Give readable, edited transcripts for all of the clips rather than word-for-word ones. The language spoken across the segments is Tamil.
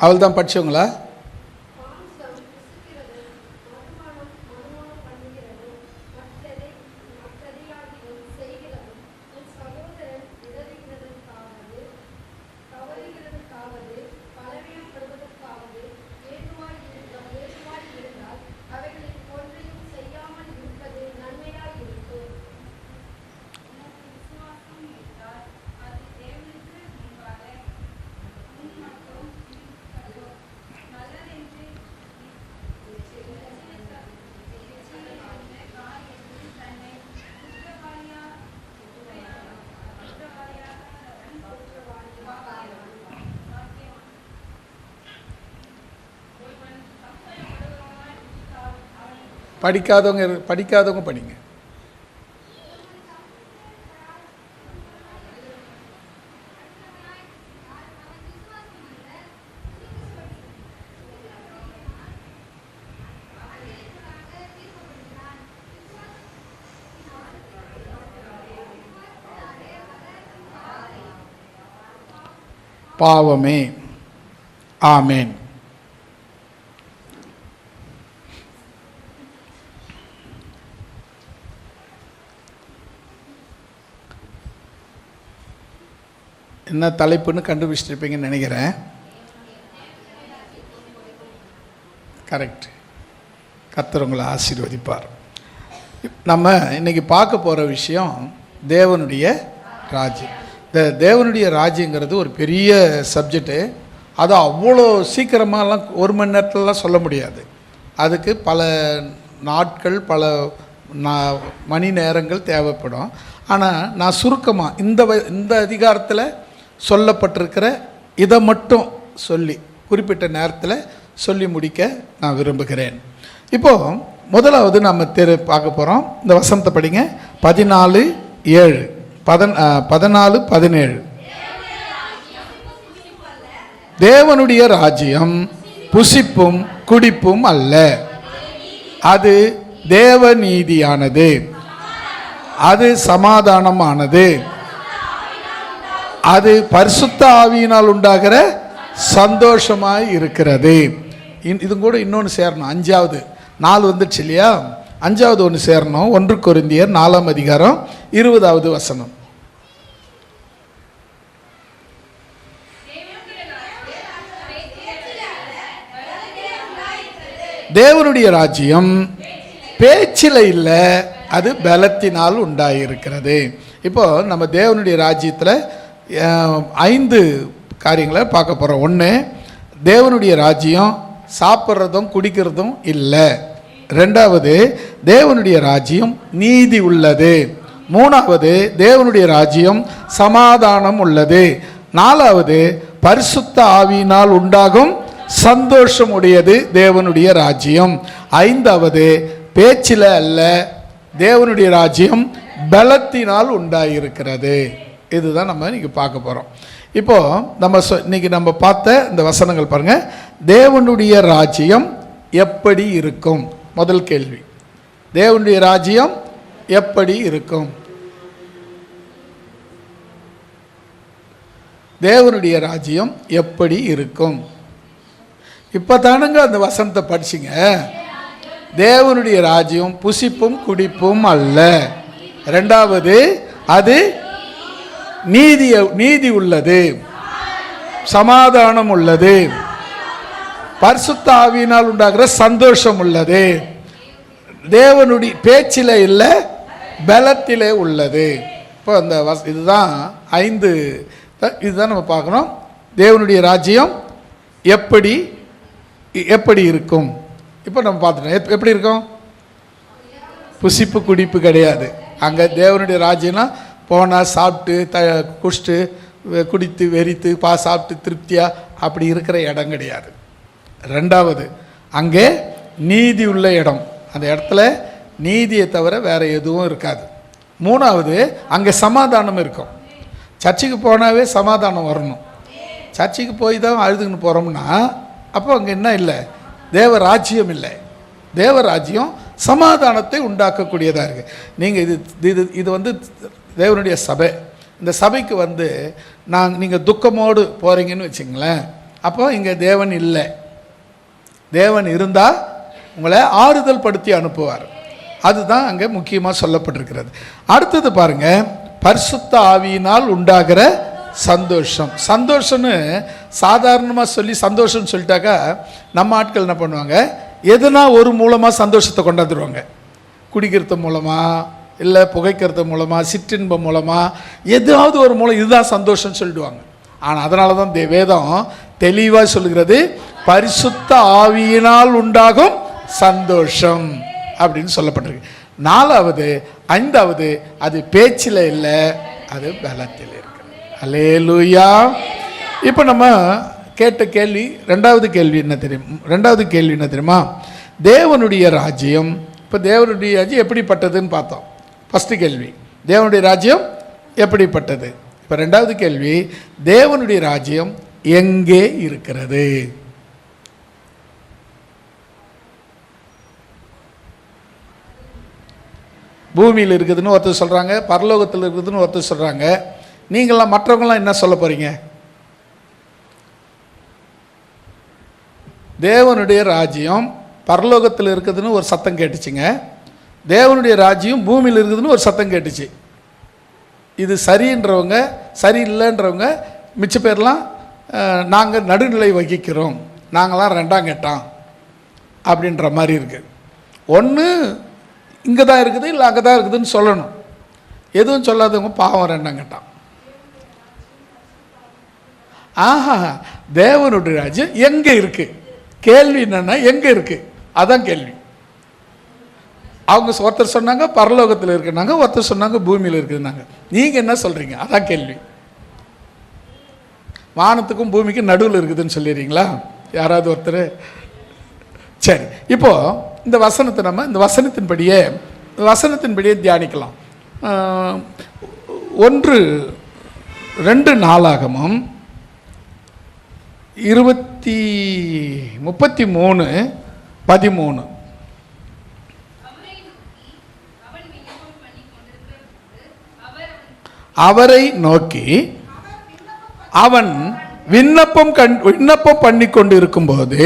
அவள் தான் படித்தவங்களா? படிக்காதவங்க படிங்க. பாவமே. ஆமேன். என்ன தலைப்புன்னு கண்டுபிடிச்சிருப்பீங்கன்னு நினைக்கிறேன். கரெக்ட். கர்த்தர் உங்களை ஆசீர்வதிப்பார். நம்ம இன்னைக்கு பார்க்க போகிற விஷயம் தேவனுடைய ராஜ்யம். இந்த தேவனுடைய ராஜ்யங்கிறது ஒரு பெரிய சப்ஜெக்டு. அது அவ்வளோ சீக்கிரமாகலாம் ஒரு மணி நேரத்திலலாம் சொல்ல முடியாது. அதுக்கு பல நாட்கள், பல மணி நேரங்கள் தேவைப்படும். ஆனால் நான் சுருக்கமாக இந்த அதிகாரத்தில் சொல்லப்பட்டிருக்கிற இதை மட்டும் சொல்லி குறிப்பிட்ட நேரத்தில் சொல்லி முடிக்க நான் விரும்புகிறேன். இப்போது முதலாவது நம்ம பார்க்க போகிறோம். இந்த வசனத்தை படிங்க. 14:7, 14:17. தேவனுடைய ராஜ்யம் புசிப்பும் குடிப்பும் அல்ல, அது தேவ நீதியானது, அது சமாதானமானது, அது பரிசுத்த ஆவியினால் உண்டாகிற சந்தோஷமாய் இருக்கிறது. இது கூட இன்னொன்று சேரணும். 5வது 4 வந்துடுச்சு இல்லையா? 5வது ஒன்று சேரணும். 1 கொரிந்தியர் 4ஆம் அதிகாரம் 20வது வசனம். தேவனுடைய ராஜ்யம் பேச்சில் இல்லை, அது பலத்தினால் உண்டாயிருக்கிறது. இப்போ நம்ம தேவனுடைய ராஜ்யத்தில் 5 காரியங்களை பார்க்க போகிறோம். 1, தேவனுடைய ராஜ்யம் சாப்பிட்றதும் குடிக்கிறதும் இல்லை. 2வது, தேவனுடைய ராஜ்யம் நீதி உள்ளது. 3வது, தேவனுடைய ராஜ்யம் சமாதானம் உள்ளது. 4வது, பரிசுத்த ஆவியினால் உண்டாகும் சந்தோஷம் உடையது தேவனுடைய ராஜ்யம். 5வது, பேச்சில் அல்ல, தேவனுடைய ராஜ்யம் பலத்தினால் உண்டாயிருக்கிறது. இதுதான் நம்ம இன்னைக்கு பார்க்க போகிறோம். இப்போது நம்ம இன்னைக்கு நம்ம பார்த்த இந்த வசனங்கள் பாருங்கள். தேவனுடைய ராஜ்யம் எப்படி இருக்கும்? முதல் கேள்வி, தேவனுடைய ராஜ்யம் எப்படி இருக்கும்? தேவனுடைய ராஜ்யம் எப்படி இருக்கும்? இப்போ தானுங்க அந்த வசனத்தை படிச்சிங்க. தேவனுடைய ராஜ்யம் புசிப்பும் குடிப்பும் அல்ல. 2வது, அது நீதி உள்ளது, சமாதானம் உள்ளது, பரிசுத்த ஆவியினால் உண்டாகிற சந்தோஷம் உள்ளது, தேவனுடைய பேச்சில் இல்லை, பலத்திலே உள்ளது. இப்போ அந்த இதுதான் 5. இதுதான் நம்ம பார்க்கணும். தேவனுடைய ராஜ்யம் எப்படி இருக்கும்? இப்போ நம்ம பார்த்துட்டோம். எப்படி இருக்கும்? புசிப்பு குடிப்பு கிடையாது. அங்கே தேவனுடைய ராஜ்யம்னா போனால் சாப்பிட்டு குடிச்சிட்டு குடித்து வெறித்து சாப்பிட்டு திருப்தியாக அப்படி இருக்கிற இடம் கிடையாது. 2வது, அங்கே நீதி உள்ள இடம். அந்த இடத்துல நீதியை தவிர வேறு எதுவும் இருக்காது. 3வது, அங்கே சமாதானம் இருக்கும். சர்ச்சுக்கு போனாவே சமாதானம் வரணும். சர்ச்சுக்கு போய் தான் அழுதுன்னு போகிறோம்னா அப்போ அங்கே என்ன இல்லை? தேவராஜ்யம் இல்லை. தேவராஜ்யம் சமாதானத்தை உண்டாக்கக்கூடியதாக இருக்குது. நீங்கள் இது வந்து தேவனுடைய சபை. இந்த சபைக்கு நீங்கள் துக்கமோடு போகிறீங்கன்னு வச்சுங்களேன், அப்போ இங்கே தேவன் இல்லை. தேவன் இருந்தால் உங்களை ஆறுதல் படுத்தி அனுப்புவார். அதுதான் அங்கே முக்கியமாக சொல்லப்பட்டிருக்கிறது. அடுத்தது பாருங்க, பரிசுத்த ஆவியினால் உண்டாகிற சந்தோஷம். சந்தோஷம்னு சாதாரணமாக சொல்லி சந்தோஷம்னு சொல்லிட்டாக்கா நம்ம ஆட்கள் என்ன பண்ணுவாங்க, எதுனா ஒரு மூலமாக சந்தோஷத்தை கொண்டாந்துருவாங்க. குடிக்கிறது மூலமாக, இல்லை புகைக்கிறது மூலமாக, சிற்றின்பம் மூலமாக, ஏதாவது ஒரு மூலம் இதுதான் சந்தோஷம்னு சொல்லிடுவாங்க. ஆனால் அதனால தான் வேதம் தெளிவாக சொல்லுகிறது, பரிசுத்த ஆவியினால் உண்டாகும் சந்தோஷம் அப்படின்னு சொல்லப்பட்டிருக்கு. 4வது 5வது அது பேச்சில் இல்லை, அது பலத்தில் இருக்கிறது. அல்லேலூயா. இப்போ நம்ம கேட்ட கேள்வி, ரெண்டாவது கேள்வி என்ன தெரியுமா? தேவனுடைய ராஜ்யம். இப்போ தேவனுடைய ராஜ்யம் எப்படிப்பட்டதுன்னு பார்த்தோம். ஃபஸ்ட்டு கேள்வி தேவனுடைய ராஜ்யம் எப்படிப்பட்டது. இப்போ ரெண்டாவது கேள்வி, தேவனுடைய ராஜ்யம் எங்கே இருக்கிறது? பூமியில் இருக்குதுன்னு ஒருத்தர் சொல்கிறாங்க, பரலோகத்தில் இருக்குதுன்னு ஒருத்தர் சொல்கிறாங்க. நீங்களாம் மற்றவங்களாம் என்ன சொல்ல போகிறீங்க? தேவனுடைய ராஜ்யம் பரலோகத்தில் இருக்குதுன்னு ஒரு சத்தம் கேட்டுச்சுங்க. தேவனுடைய ராஜ்யம் பூமியில் இருக்குதுன்னு ஒரு சத்தம் கேட்டுச்சு. இது சரின்றவங்க, சரியில்லைன்றவங்க, மிச்ச பேர்லாம் நாங்கள் நடுநிலை வகிக்கிறோம், நாங்களாம் ரெண்டாம் கெட்டான் அப்படின்ற மாதிரி இருக்குது. ஒன்று இங்கே தான் இருக்குது, இல்லை அங்கே தான் இருக்குதுன்னு சொல்லணும். எதுவும் சொல்லாதவங்க பாவம் ரெண்டாம் கெட்டான். ஆஹா, தேவனுடைய ராஜ்யம் எங்கே இருக்குது? கேள்வி என்னன்னா எங்கே இருக்குது, அதான் கேள்வி. அவங்க ஒருத்தர் சொன்னாங்க பரலோகத்தில் இருக்குனாங்க, ஒருத்தர் சொன்னாங்க பூமியில் இருக்குதுன்னாங்க. நீங்கள் என்ன சொல்கிறீங்க? அதான் கேள்வி. வானத்துக்கும் பூமிக்கும் நடுவில் இருக்குதுன்னு சொல்லிடுறீங்களா யாராவது ஒருத்தர்? சரி, இப்போது இந்த வசனத்தை நம்ம இந்த வசனத்தின்படியே தியானிக்கலாம். 1-2 நாளாகமம் 33:13. அவரை நோக்கி அவன் விண்ணப்பம் பண்ணி கொண்டு இருக்கும்போது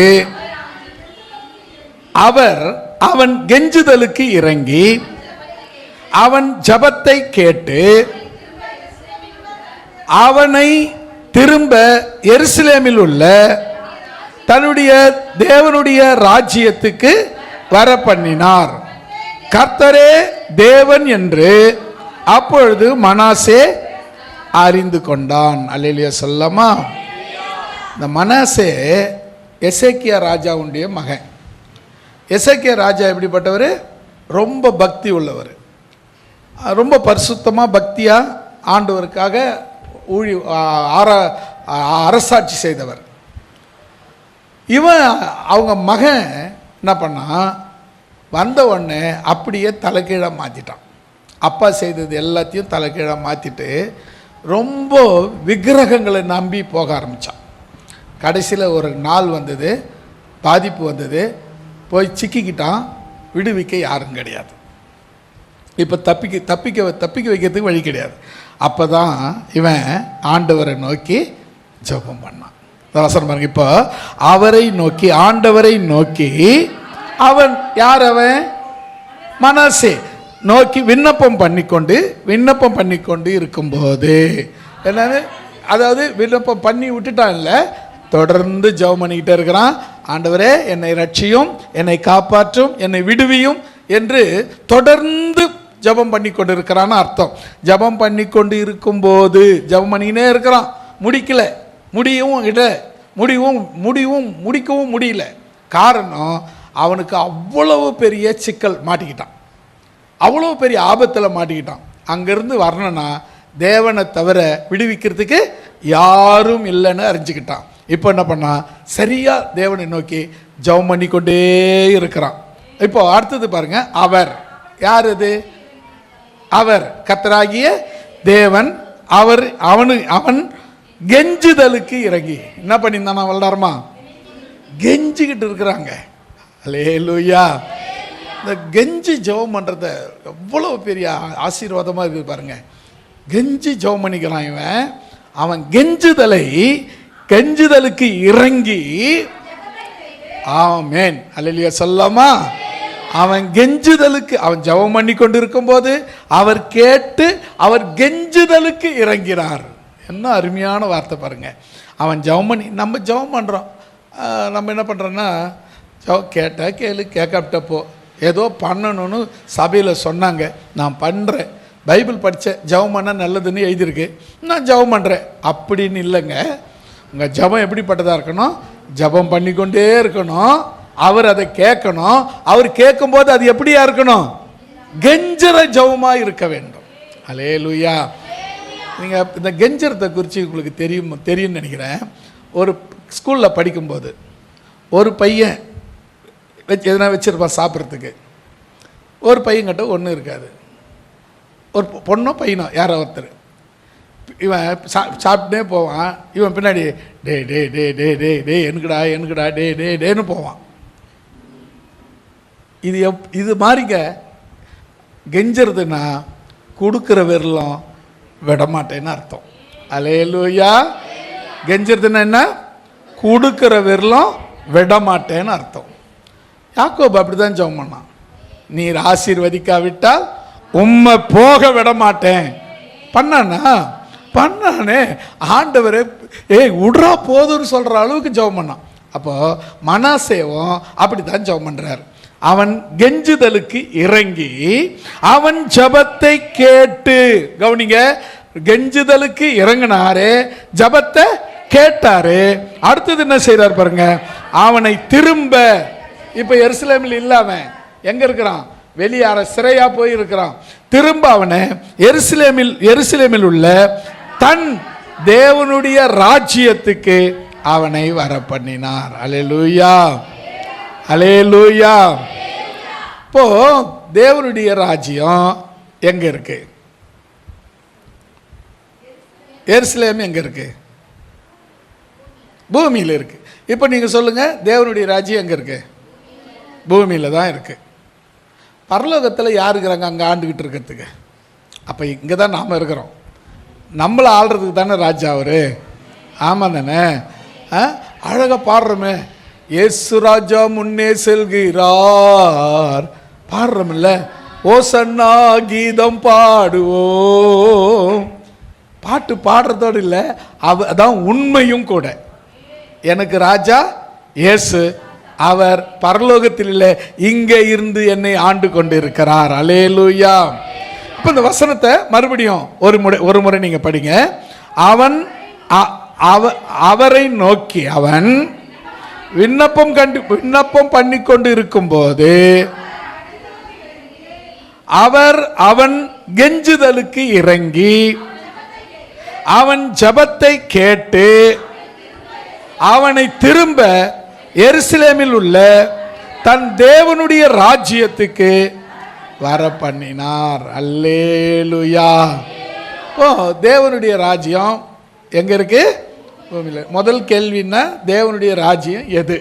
அவன் கெஞ்சுதலுக்கு இறங்கி அவன் ஜபத்தை கேட்டு அவனை திரும்ப எருசலேமில் உள்ள தன்னுடைய தேவனுடைய ராஜ்யத்துக்கு வர பண்ணினார். கர்த்தரே தேவன் என்று அப்பொழுது மனாசே அறிந்து கொண்டான். அல்லேலூயா சொல்லமா. இந்த மனாசே எசேக்கியா ராஜாவுடைய மகன். எசேக்கியா ராஜா எப்படிப்பட்டவர்? ரொம்ப பக்தி உள்ளவர், ரொம்ப பரிசுத்தமாக பக்தியாக ஆண்டவருக்காக அரசாட்சி செய்தவர். இவன் அவங்க மகன் என்ன பண்ணா, வந்த உடனே அப்படியே தலைகீழாக மாற்றிட்டான். அப்பா செய்தது எல்லாத்தையும் தலைகீழாக மாற்றிட்டு ரொம்ப விக்கிரகங்களை நம்பி போக ஆரம்பித்தான். கடைசியில் ஒரு நாள் வந்தது, பாதிப்பு வந்தது, போய் சிக்கிக்கிட்டான். விடுவிக்க யாரும் கிடையாது. இப்போ தப்பிக்க வைக்கிறதுக்கு வழி கிடையாது. அப்போ தான் இவன் ஆண்டவரை நோக்கி ஜெபம் பண்ணான். வசனம் பாருங்க. இப்போ அவரை நோக்கி, ஆண்டவரை நோக்கி, அவன் யார்? அவன் மனாசே நோக்கி விண்ணப்பம் பண்ணிக்கொண்டு இருக்கும்போது என்னது, அதாவது விண்ணப்பம் பண்ணி விட்டுட்டான் இல்லை, தொடர்ந்து ஜெபம் பண்ணிக்கிட்டே இருக்கிறான். ஆண்டவரே என்னை ரட்சியும், என்னை காப்பாற்றும், என்னை விடுவியும் என்று தொடர்ந்து ஜெபம் பண்ணி கொண்டு இருக்கிறான்னு அர்த்தம். ஜெபம் பண்ணி கொண்டு இருக்கும்போது ஜெபம் பண்ணிக்கினே இருக்கிறான். முடிக்கவும் முடியல. காரணம், அவனுக்கு அவ்வளவு பெரிய சிக்கல் மாட்டிக்கிட்டான், அவ்வளோ பெரிய ஆபத்தில் மாட்டிக்கிட்டான். அங்கேருந்து வரணும்னா தேவனை தவிர விடுவிக்கிறதுக்கு யாரும் இல்லைன்னு அறிஞ்சிக்கிட்டான். இப்போ என்ன பண்ணா, சரியா தேவனை நோக்கி ஜெபம் பண்ணிக்கொண்டே இருக்கிறான். இப்போ அடுத்தது பாருங்க, அவர் யார்? அது அவர் கர்த்தராகிய தேவன். அவன் கெஞ்சுதலுக்கு இறங்கி என்ன பண்ணியிருந்தானா, வளராமா கெஞ்சிக்கிட்டு இருக்கிறாங்க. அல்லேலூயா. இந்த கெஞ்சி ஜெபம் பண்ணுறத எவ்வளோ பெரிய ஆசீர்வாதமாக இருக்குது பாருங்க. கெஞ்சி ஜெபம் பண்ணிக்கிறான் இவன். அவன் கெஞ்சுதலை கெஞ்சுதலுக்கு இறங்கி, ஆமென் அல்லேலூயா சொல்லாமா, அவன் கெஞ்சுதலுக்கு, அவன் ஜெபம் பண்ணி கொண்டு இருக்கும் போது அவர் கேட்டு அவர் கெஞ்சுதலுக்கு இறங்கினார். என்ன அருமையான வார்த்தை பாருங்க. அவன் ஜெபம் பண்ணி, நம்ம ஜெபம் பண்ணுறோம், நம்ம என்ன பண்ணுறோன்னா கேட்டால் கேளு, கேட்காவிட்டப்போ ஏதோ பண்ணணும்னு சபையில் சொன்னாங்க, நான் பண்ணுறேன், பைபிள் படித்தேன், ஜெபம் பண்ணால் நல்லதுன்னு எழுதியிருக்கு, நான் ஜெபம் பண்ணுறேன் அப்படின்னு இல்லைங்க. உங்கள் ஜெபம் எப்படிப்பட்டதாக இருக்கணும்? ஜெபம் பண்ணிக்கொண்டே இருக்கணும், அவர் அதை கேட்கணும், அவர் கேட்கும்போது அது எப்படியா இருக்கணும்? கெஞ்சர ஜெபமாக இருக்க வேண்டும். அல்லேலூயா. நீங்கள் இந்த கெஞ்சரத்தை குறித்து உங்களுக்கு தெரியும்னு நினைக்கிறேன். ஒரு ஸ்கூலில் படிக்கும்போது ஒரு பையன் எதனா வச்சுருப்பான் சாப்பிட்றதுக்கு, ஒரு பையன்கிட்ட ஒன்றும் இருக்காது, ஒரு பொண்ணோ பையனோ யாரோ ஒருத்தர், இவன் சாப்பிட்டுனே போவான், இவன் பின்னாடி டே டே டே டே டே டே எனக்குடா எனக்குடா டே டே டேன்னு போவான். இது மாதிரிங்க கெஞ்சறதுன்னா கொடுக்குற விரலும் விடமாட்டேன்னு அர்த்தம். அல்லேலூயா. கெஞ்சறதுன்னா என்ன? கொடுக்குற விரலும் விடமாட்டேன்னு அர்த்தம். யாக்கோபு அப்படி தான் ஜெபம் பண்ணான், நீர் ஆசீர்வதிக்காவிட்டால் உம்மை போக விட மாட்டேன். பண்ணானே ஆண்டவரே விட்றா போதுன்னு சொல்கிற அளவுக்கு ஜெபம் பண்ணான். அப்போ மனாசேவும் அப்படி தான் ஜெபம் பண்ணுறார். அவன் கெஞ்சுதலுக்கு இறங்கி அவன் ஜெபத்தை கேட்டு, கவனிங்க, கெஞ்சுதலுக்கு இறங்கினாரு, ஜெபத்தை கேட்டாரு. அடுத்தது என்ன செய்றார் பாருங்க, அவனை திரும்ப, இப்போ எருசலேமில் இல்லாம எங்க இருக்கிறான்? வெளியார சிறையா போய் இருக்கிறான். திரும்ப அவனை எருசலேமில் உள்ள தன் தேவனுடைய ராஜ்யத்துக்கு அவனை வர பண்ணினார். அல்லேலூயா, அல்லேலூயா. இப்போ தேவனுடைய ராஜ்யம் எங்க இருக்கு? எருசலேம் எங்க இருக்கு? பூமியில் இருக்கு. இப்போ நீங்க சொல்லுங்க, தேவனுடைய ராஜ்யம் எங்க இருக்கு? பூமியில் தான் இருக்கு. பரலோகத்தில் யார் இருக்கிறாங்க அங்கே ஆண்டுகிட்டு இருக்கிறதுக்கு? அப்போ இங்கே தான் நாம் இருக்கிறோம். நம்மளை ஆள்றதுக்கு தானே ராஜா அவர். ஆமாம் தானே? அழகாக பாடுறோமே, இயேசு ராஜா முன்னே செல்கிறார், பாடுறோமில்ல, ஓசன்னா கீதம் பாடுவோம். பாட்டு பாடுறதோடு இல்லை, அதான் உண்மையும் கூட. எனக்கு ராஜா இயேசு, அவர் பரலோகத்தில் இல்லை, இங்கே இருந்து என்னை ஆண்டு கொண்டு இருக்கிறார். அல்லேலூயா. இப்போ இந்த வசனத்தை மறுபடியும் ஒரு முறை நீங்க படிங்க. அவன் அவரை நோக்கி அவன் விண்ணப்பம் பண்ணி கொண்டு இருக்கும் போது அவன் கெஞ்சுதலுக்கு இறங்கி அவன் ஜெபத்தை கேட்டு அவனை திரும்ப எருசலேமில் உள்ள தன் தேவனுடைய ராஜ்யத்துக்கு வர பண்ணினார். அல்லேலூயா. ஓ, தேவனுடைய ராஜ்யம் எங்க இருக்கு? பூமியில். முதல் கேள்வின்னா தேவனுடைய ராஜ்யம் எது?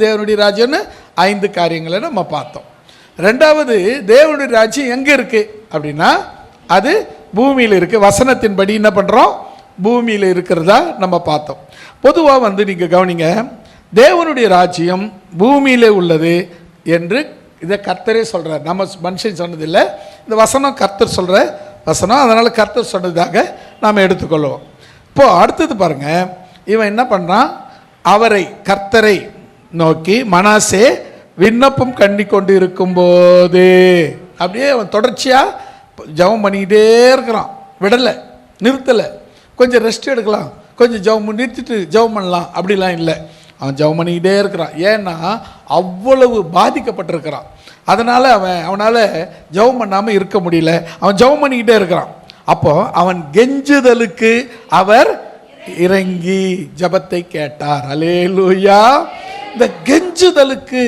தேவனுடைய ராஜ்யம்னு 5 காரியங்களை நம்ம பார்த்தோம். ரெண்டாவது, தேவனுடைய ராஜ்யம் எங்க இருக்கு அப்படின்னா அது பூமியில் இருக்கு. வசனத்தின்படி என்ன பண்றோம்? பூமியில் இருக்கிறதா நம்ம பார்த்தோம். பொதுவாக நீங்க கவனிங்க, தேவனுடைய ராஜ்யம் பூமியிலே உள்ளது என்று இதை கர்த்தரே சொல்றார். நம்ம மனுஷன் சொன்னதில்லை, இந்த வசனம் கர்த்தர் சொல்ற வசனம், அதனால கர்த்தர் சொன்னதாக நாம் எடுத்துக்கொள்வோம். இப்போ அடுத்தது பாருங்க, இவன் என்ன பண்றான்? கர்த்தரை நோக்கி மனாசே விண்ணப்பம் கண்டி கொண்டு இருக்கும் போது, அப்படியே அவன் தொடர்ச்சியா ஜெபம் பண்ணிக்கிட்டே இருக்கிறான், விடலை, நிறுத்தலை. கொஞ்சம் ரெஸ்ட் எடுக்கலாம், கொஞ்சம் ஜெபம் நிறுத்திட்டு ஜெபம் பண்ணலாம் அப்படிலாம் இல்லை. அவன் ஜெபம் பண்ணிக்கிட்டே இருக்கிறான். ஏன்னா அவ்வளவு பாதிக்கப்பட்டிருக்கிறான். அதனால் அவனால் ஜெபம் பண்ணாமல் இருக்க முடியல. அவன் ஜெபம் பண்ணிக்கிட்டே இருக்கிறான். அப்போ அவன் கெஞ்சுதலுக்கு அவர் இறங்கி ஜெபத்தை கேட்டார். அல்லேலூயா. இந்த கெஞ்சுதலுக்கு,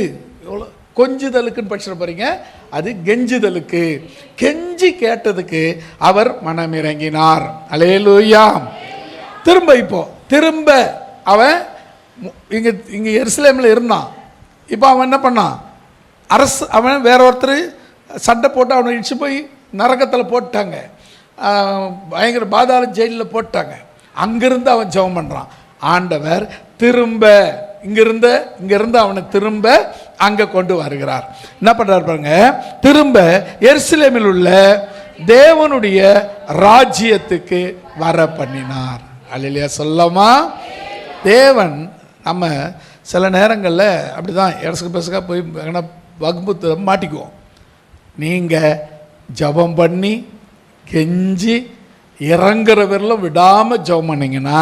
கொஞ்சுதலுக்குன்னு படிச்சுட்டு போறீங்க, அது கெஞ்சுதலுக்கு, கெஞ்சி கேட்டதுக்கு அவர் மனம் இறங்கினார். அல்லேலூயா. திரும்ப அவன் இங்கே எருசலேமில் இருந்தான். இப்போ அவன் என்ன பண்ணான்? அவன் வேற ஒருத்தர் சண்டை போட்டு அவனை இடிச்சு போய் நரகத்தில் போட்டாங்க, பயங்கர பாதாள ஜெயிலில் போட்டாங்க. அங்கிருந்து அவன் ஜெபம் பண்ணுறான். ஆண்டவர் திரும்ப இங்கிருந்து அவனை திரும்ப அங்க கொண்டு வருகிறார். என்ன பண்றார் பாருங்க, திரும்ப எருசலேமில் உள்ள தேவனுடைய ராஜ்யத்துக்கு வர பண்ணினார். அல்லேலூயா சொல்லமா. தேவன் நம்ம சில நேரங்களில் அப்படிதான் எடசுக்கு பெருசுக்கா போய் வகுப்பு மாட்டிக்குவோம். நீங்கள் ஜபம் பண்ணி கெஞ்சி இறங்குறவரில் விடாமல் ஜபம் பண்ணிங்கன்னா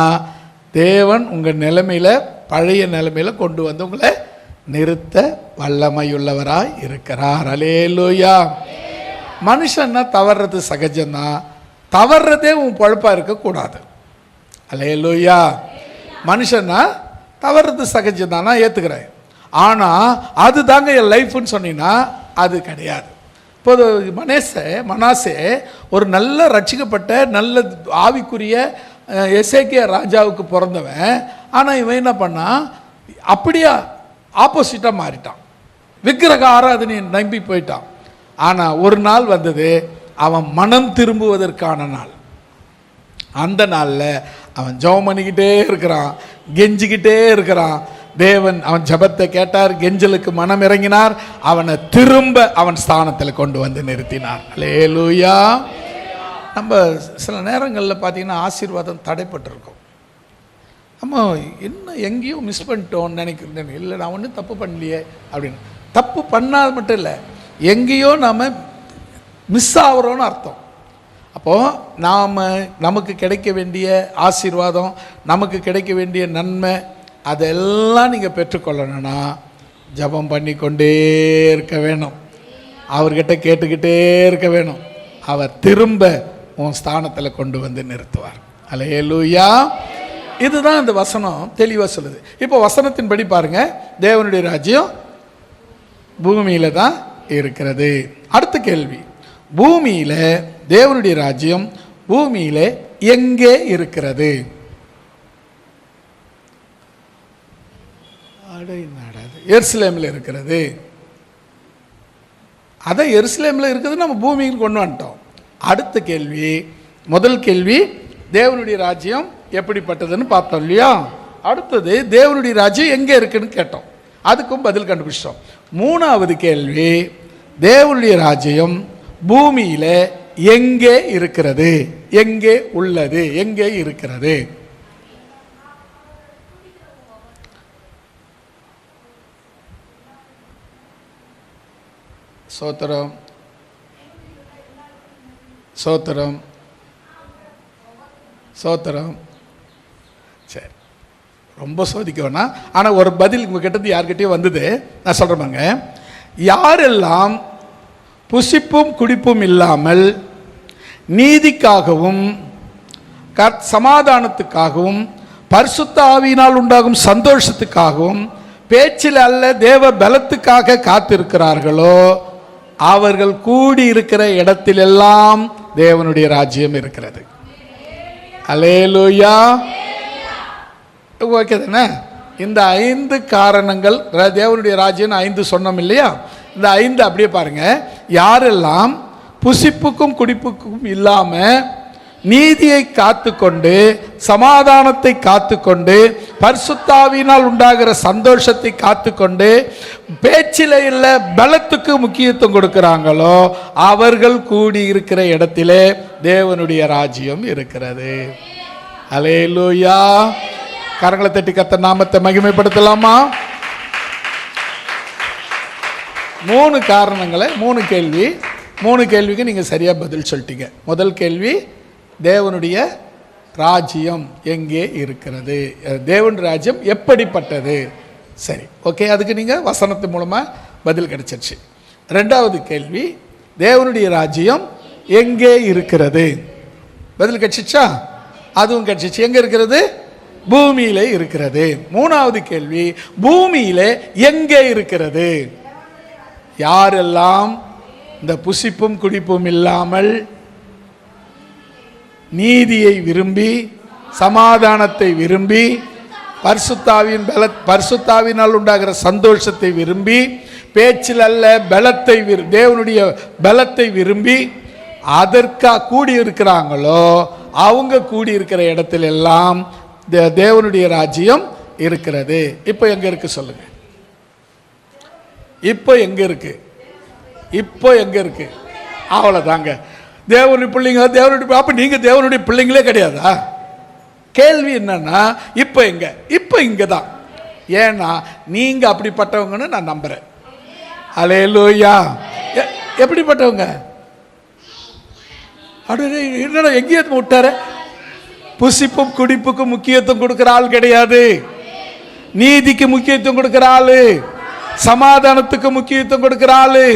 தேவன் உங்கள் நிலைமையில் பழைய நிலைமையில் கொண்டு வந்து உங்களை நிறுத்த வல்லமையுள்ளவராய் இருக்கிறார். அல்லேலூயா. மனுஷன்னா தவறுறது சகஜம்தான், தவறுறதே உன் பொழப்பாக இருக்கக்கூடாது. அல்லேலூயா. மனுஷன்னா தவறுறது சகஜம்தான், நான் ஏற்றுக்கிறேன். ஆனால் அது தாங்க என் லைஃப்னு சொன்னீங்கன்னா அது கிடையாது. இப்போது மனாசே ஒரு நல்ல ரட்சிக்கப்பட்ட நல்ல ஆவிக்குரிய எசேக்கியா ராஜாவுக்கு பிறந்தவன். ஆனால் இவன் என்ன பண்ணான், அப்படியே ஆப்போசிட்டாக மாறிட்டான், விக்கிரக ஆராதனை நம்பி போயிட்டான். ஆனால் ஒரு நாள் வந்தது, அவன் மனம் திரும்புவதற்கான நாள். அந்த நாளில் அவன் ஜெபம் பண்ணிக்கிட்டே இருக்கிறான், கெஞ்சிக்கிட்டே இருக்கிறான். தேவன் அவன் ஜபத்தை கேட்டார், கெஞ்சலுக்கு மனம் இறங்கினார், அவனை திரும்ப அவன் ஸ்தானத்தில் கொண்டு வந்து நிறுத்தினார். அல்லேலூயா. நம்ம சில நேரங்களில் பார்த்தீங்கன்னா ஆசீர்வாதம் தடைப்பட்டிருக்கோம். நம்ம என்ன எங்கேயோ மிஸ் பண்ணிட்டோம்னு நினைக்கிறேன். இல்லை, நான் ஒன்றும் தப்பு பண்ணலையே அப்படின்னு. தப்பு பண்ணாது மட்டும் இல்லை, எங்கேயோ நாம் மிஸ் ஆகிறோன்னு அர்த்தம். அப்போது நமக்கு கிடைக்க வேண்டிய ஆசீர்வாதம், நமக்கு கிடைக்க வேண்டிய நன்மை, அதெல்லாம் நீங்கள் பெற்றுக்கொள்ளணும்னா ஜபம் பண்ணி கொண்டே இருக்க வேணும், அவர்கிட்ட கேட்டுக்கிட்டே இருக்க வேணும். அவர் திரும்ப உன் ஸ்தானத்தில் கொண்டு வந்து நிறுத்துவார். அல்லேலூயா. இதுதான் இந்த வசனம் தெளிவாக சொல்லுது. இப்போ வசனத்தின்படி பாருங்க, தேவனுடைய ராஜ்யம் பூமியில தான் இருக்கிறது. அடுத்த கேள்வி, பூமியில தேவனுடைய ராஜ்யம் பூமியில எங்கே இருக்கிறது? எருசலேமில் இருக்கிறது. அதை எருசலேமில் இருக்கிறது நம்ம பூமிக்கு கொண்டு வந்துட்டோம். அடுத்த கேள்வி, முதல் கேள்வி தேவனுடைய ராஜ்யம் எப்படிப்பட்டதுன்னு பார்த்தோம் இல்லையா? அடுத்தது தேவனுடைய ராஜ்யம் எங்கே இருக்குன்னு கேட்டோம், அதுக்கும் பதில் கண்டுபிடிச்சோம். மூணாவது கேள்வி, தேவனுடைய ராஜ்யம் பூமியில எங்கே இருக்கிறது, எங்கே உள்ளது, எங்கே இருக்கிறது? சோத்திரம் சோத்திரம் சோத்திரம். சரி, ரொம்ப சோதிக்க வேணாம். ஆனால் ஒரு பதில் உங்கள் கிட்டது யார்கிட்டயும் வந்தது, நான் சொல்கிறேங்க. யாரெல்லாம் புசிப்பும் குடிப்பும் இல்லாமல் நீதிக்காகவும் சமாதானத்துக்காகவும் பரிசுத்த ஆவியினால் உண்டாகும் சந்தோஷத்துக்காகவும் பேச்சில் அல்ல தேவ பலத்துக்காக காத்திருக்கிறார்களோ அவர்கள் கூடி இருக்கிற இடத்திலெல்லாம் தேவனுடைய ராஜ்யம் இருக்கிறது. அல்லேலூயா. ஓகே தானே? இந்த 5 காரணங்கள், தேவனுடைய ராஜ்யம் 5 சொன்னோம் இல்லையா? இந்த 5 அப்படியே பாருங்க. யாரெல்லாம் புசிப்புக்கும் குடிப்புக்கும் இல்லாம நீதியை காத்துக்கொண்டு சமாதானத்தை காத்துக்கொண்டு பரிசுத்தாவினால் உண்டாகிற சந்தோஷத்தை காத்துக்கொண்டு பேச்சில இல்ல பலத்துக்கு முக்கியத்துவம் கொடுக்கிறாங்களோ அவர்கள் கூடி இருக்கிற இடத்திலே தேவனுடைய ராஜ்யம் இருக்கிறது. அல்லேலூயா. கரங்களை தட்டி கர்த்தர் நாமத்தை மகிமைப்படுத்தலாமா? 3 காரணங்களை, 3 கேள்வி, 3 கேள்விக்கு நீங்க சரியா பதில் சொல்லிட்டீங்க. முதல் கேள்வி, தேவனுடைய ராஜ்யம் எங்கே இருக்கிறது, தேவனுடைய ராஜ்யம் எப்படிப்பட்டது? சரி, ஓகே, அதுக்கு நீங்க வசனத்து மூலமா பதில் கிடைச்சிருச்சு. 2வது கேள்வி, தேவனுடைய ராஜ்யம் எங்கே இருக்கிறது, பதில் கிடைச்சிச்சா? அதுவும் கிடைச்சிச்சு. எங்க இருக்கிறது? பூமியில இருக்கிறது. 3வது கேள்வி, பூமியில எங்கே இருக்கிறது? யாரெல்லாம் இந்த புசிப்பும் குடிப்பும் இல்லாமல் நீதியை விரும்பி சமாதானத்தை விரும்பி பரிசுத்தாவினால் உண்டாகிற சந்தோஷத்தை விரும்பி பேச்சில் அல்ல பலத்தை தேவனுடைய பலத்தை விரும்பி அதற்காக கூடி இருக்கிறாங்களோ அவங்க கூடி இருக்கிற இடத்துல எல்லாம் தேவனுடைய ராஜ்யம் இருக்கிறது. இப்போ எங்க இருக்கு சொல்லுங்க? இப்போ எங்க இருக்கு? இப்போ எங்க இருக்கு? அவ்வளோதாங்க. தேவனுடைய பிள்ளைங்க, தேவனுடைய, அப்ப நீங்க தேவனுடைய பிள்ளைங்களே கிடையாதா? கேள்வி என்னன்னா இப்போ எங்க? இப்போ இங்க தான். ஏன்னா நீங்க அப்படிப்பட்டவங்கன்னு நான் நம்புறேன். அல்லேலூயா. எப்படிப்பட்டவங்க? என்னடா எங்கேயே விட்டாரு? புசிப்பும் குடிப்புக்கும் முக்கியத்துவம் கொடுக்கிற ஆள் கிடையாது. நீதிக்கு முக்கியத்துவம் கொடுக்கிற ஆளு, சமாதானத்துக்கு முக்கியத்துவம் கொடுக்கிற ஆளு,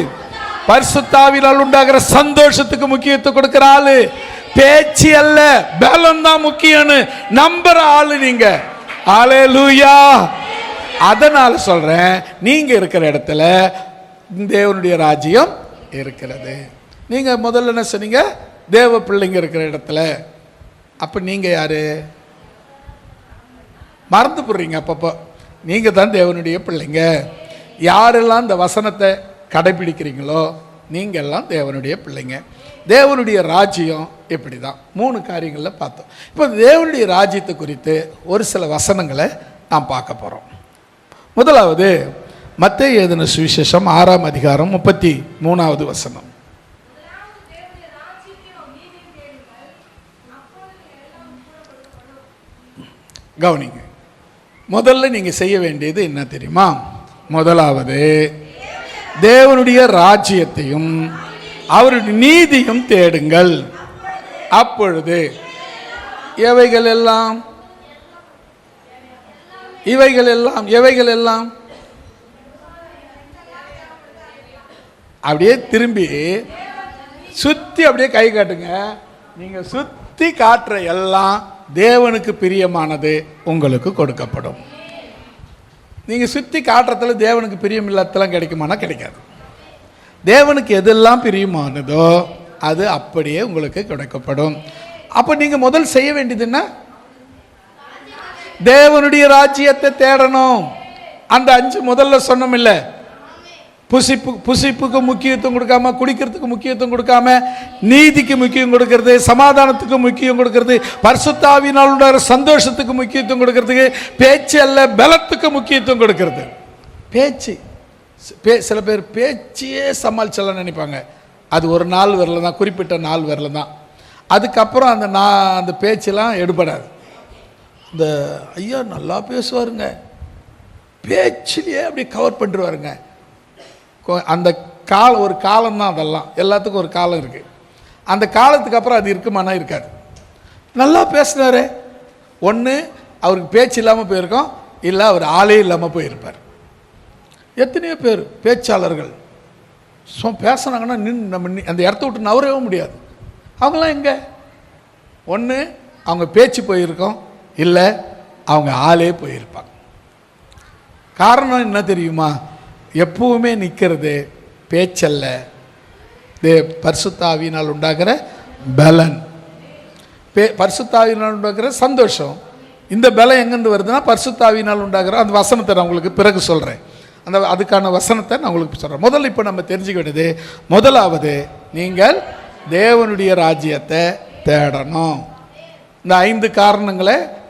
பரிசுத்தாவினால் உண்டாகிற சந்தோஷத்துக்கு முக்கியத்துவம் கொடுக்கிற ஆளு, பேச்சு அல்ல பலம் தான் முக்கியம்னு நம்புற ஆளு நீங்க. அல்லேலூயா. அதனால சொல்றேன், நீங்க இருக்கிற இடத்துல தேவனுடைய ராஜ்யம் இருக்கிறது. நீங்க முதல்ல என்ன சொன்னீங்க? தேவ பிள்ளைங்க இருக்கிற இடத்துல. அப்ப நீங்க யாரு? மறந்து போடுறீங்க அப்பப்போ. நீங்க தான் தேவனுடைய பிள்ளைங்க. யாரெல்லாம் இந்த வசனத்தை கடைபிடிக்கிறீங்களோ நீங்க எல்லாம் தேவனுடைய பிள்ளைங்க. தேவனுடைய ராஜ்யம் இப்படி தான். 3 காரியங்களில் பார்த்தோம். இப்போ தேவனுடைய ராஜ்யத்தை குறித்து ஒரு சில வசனங்களை நாம் பார்க்க போகிறோம். முதலாவது மத்தேயு எழுதின சுவிசேஷம் 6ஆம் அதிகாரம் 33வது வசனம். கவனிங்க. முதல்ல நீங்க செய்ய வேண்டியது என்ன தெரியுமா? முதலாவது தேவனுடைய ராஜ்யத்தையும் அவருடைய நீதியும் தேடுங்கள். அப்பொழுது எவைகள் எல்லாம் அப்படியே திரும்பி சுத்தி அப்படியே கை காட்டுங்க. நீங்க சுத்தி காட்டுற எல்லாம் தேவனுக்கு பிரியமானது உங்களுக்கு கொடுக்கப்படும். நீங்க சுத்தி காட்டுறதுல தேவனுக்கு பிரியம் இல்லாதெல்லாம் கிடைக்குமானா கிடைக்காது. தேவனுக்கு எதெல்லாம் பிரியமானதோ அது அப்படியே உங்களுக்கு கிடைக்கப்படும். அப்ப நீங்க முதல் செய்ய வேண்டியது என்ன? தேவனுடைய ராஜ்யத்தை தேடணும். அந்த 5 முதல்ல சொன்னோம் இல்ல, புசிப்புக்கு முக்கியத்துவம் கொடுக்காம, குடிக்கிறதுக்கு முக்கியத்துவம் கொடுக்காம, நீதிக்கு முக்கியம் கொடுக்கிறது, சமாதானத்துக்கு முக்கியம் கொடுக்கிறது, பரிசுத்தாவினால் உள்ள சந்தோஷத்துக்கு முக்கியத்துவம் கொடுக்கிறதுக்கு, பேச்சு அல்ல பலத்துக்கு முக்கியத்துவம் கொடுக்கிறது. பேச்சு சில பேர் பேச்சையே சமாளிச்சலாம் நினைப்பாங்க. அது ஒரு நாள் வரல தான், குறிப்பிட்ட நாள் வரல தான். அதுக்கப்புறம் அந்த பேச்செல்லாம் எடுபடாது. இந்த ஐயா நல்லா பேசுவாருங்க, பேச்சிலேயே அப்படியே கவர் பண்ணிடுவாருங்க. அந்த ஒரு காலம்தான். அதெல்லாம் எல்லாத்துக்கும் ஒரு காலம் இருக்குது. அந்த காலத்துக்கு அப்புறம் அது இருக்குமானா இருக்காது. நல்லா பேசுனாரு, ஒன்று அவருக்கு பேச்சு இல்லாமல் போயிருக்கோம், இல்லை அவர் ஆளே இல்லாமல் போயிருப்பார். எத்தனையோ பேர் பேச்சாளர்கள் பேசுனாங்கன்னா நம்ம அந்த இடத்த விட்டு நவரவே முடியாது. அவங்களாம் எங்கே? ஒன்று அவங்க பேச்சு போயிருக்கோம், இல்லை அவங்க ஆளே போயிருப்பாங்க. காரணம் என்ன தெரியுமா? எப்பவுமே நிற்கிறது பேச்சல்ல, பரிசுத்தாவியினால் உண்டாகிற பலன், பரிசுத்தாவியினால் உண்டாகிற சந்தோஷம். இந்த பலம் எங்கேருந்து வருதுன்னா பரிசுத்தாவியினால் உண்டாகிற அந்த வசனத்தை நான் உங்களுக்கு பிறகு சொல்கிறேன். அதுக்கான வசனத்தை நான் உங்களுக்கு சொல்கிறேன். முதல்ல இப்போ நம்ம தெரிஞ்சுக்க வேண்டியது, முதலாவது நீங்கள் தேவனுடைய ராஜ்யத்தை தேடணும். இந்த 5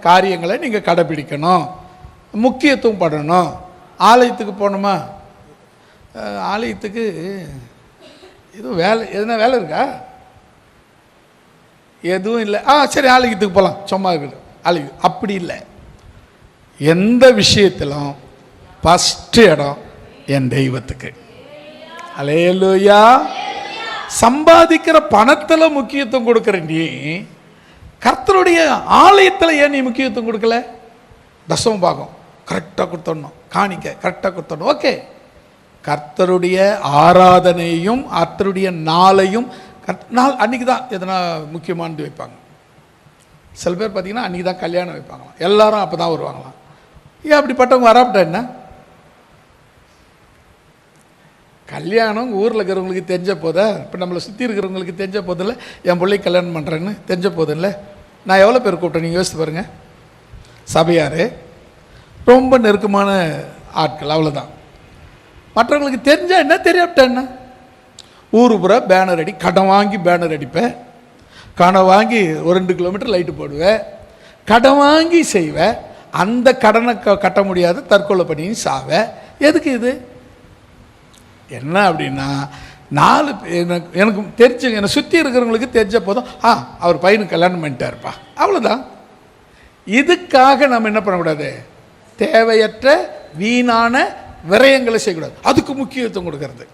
காரியங்களை நீங்கள் கடைபிடிக்கணும், முக்கியத்துவம் படணும். ஆலயத்துக்கு போகணுமா? ஆலயத்துக்கு எதுவும் எதுனா வேலை இருக்கா? எதுவும் இல்லை. சரி ஆலயத்துக்கு போகலாம், சும்மா இருக்குது ஆலயம். அப்படி இல்லை. எந்த விஷயத்திலும் ஃபஸ்ட்டு இடம் என் தெய்வத்துக்கு. அல்லேலூயா. சம்பாதிக்கிற பணத்தில் முக்கியத்துவம் கொடுக்குற நீ கர்த்தருடைய ஆலயத்தில் ஏன் நீ முக்கியத்துவம் கொடுக்கல? தசம பாகம் கரெக்டாக கொடுத்துடணும், காணிக்க கரெக்டாக கொடுத்துடணும். ஓகே, கர்த்தருடைய ஆராதனையும் கர்த்தருடைய நாளையும் நாள் அன்றைக்கி தான் எதனா முக்கியமானது வைப்பாங்க. சில பேர் பார்த்தீங்கன்னா அன்றைக்கி தான் கல்யாணம் வைப்பாங்களாம், எல்லாரும் அப்போ தான் வருவாங்களாம். ஏன் அப்படிப்பட்டவங்க வராப்பிட்டா என்ன? கல்யாணம் ஊரில் இருக்கிறவங்களுக்கு தெரிஞ்ச போதா? இப்போ நம்மளை சுற்றி இருக்கிறவங்களுக்கு தெரிஞ்ச போதில்லை, என் பிள்ளை கல்யாணம் பண்ணுறேன்னு தெரிஞ்ச போதில்லை. நான் எவ்வளோ பேர் கூப்பிட்டேன் நீங்கள் யோசித்து பாருங்கள். சபையார், ரொம்ப நெருக்கமான ஆட்கள், அவ்வளோதான். மற்றவங்களுக்கு தெரிஞ்சால் என்ன, தெரியாவிட்டா என்ன? ஊரு பூரா பேனர் கடன் வாங்கி பேனர் அடிப்பேன், கடன் வாங்கி ஒரு 2 கிலோமீட்டர் லைட்டு போடுவேன், கடன் வாங்கி செய்வ, அந்த கடனை கட்ட முடியாது, தற்கொலை பண்ணி சாவ. எதுக்கு இது? என்ன அப்படின்னா, 4 எனக்கு தெரிஞ்ச, என்னை சுற்றி இருக்கிறவங்களுக்கு தெரிஞ்ச போதும், அவர் பையனுக்கு கல்யாணம் பண்ணிட்டாருப்பா, அவ்வளோதான். இதுக்காக நம்ம என்ன பண்ணக்கூடாது? தேவையற்ற வீணான விரயங்களை செய்யக்கூடாது. அதுக்கு முக்கியத்துவம் கொடுக்கறது.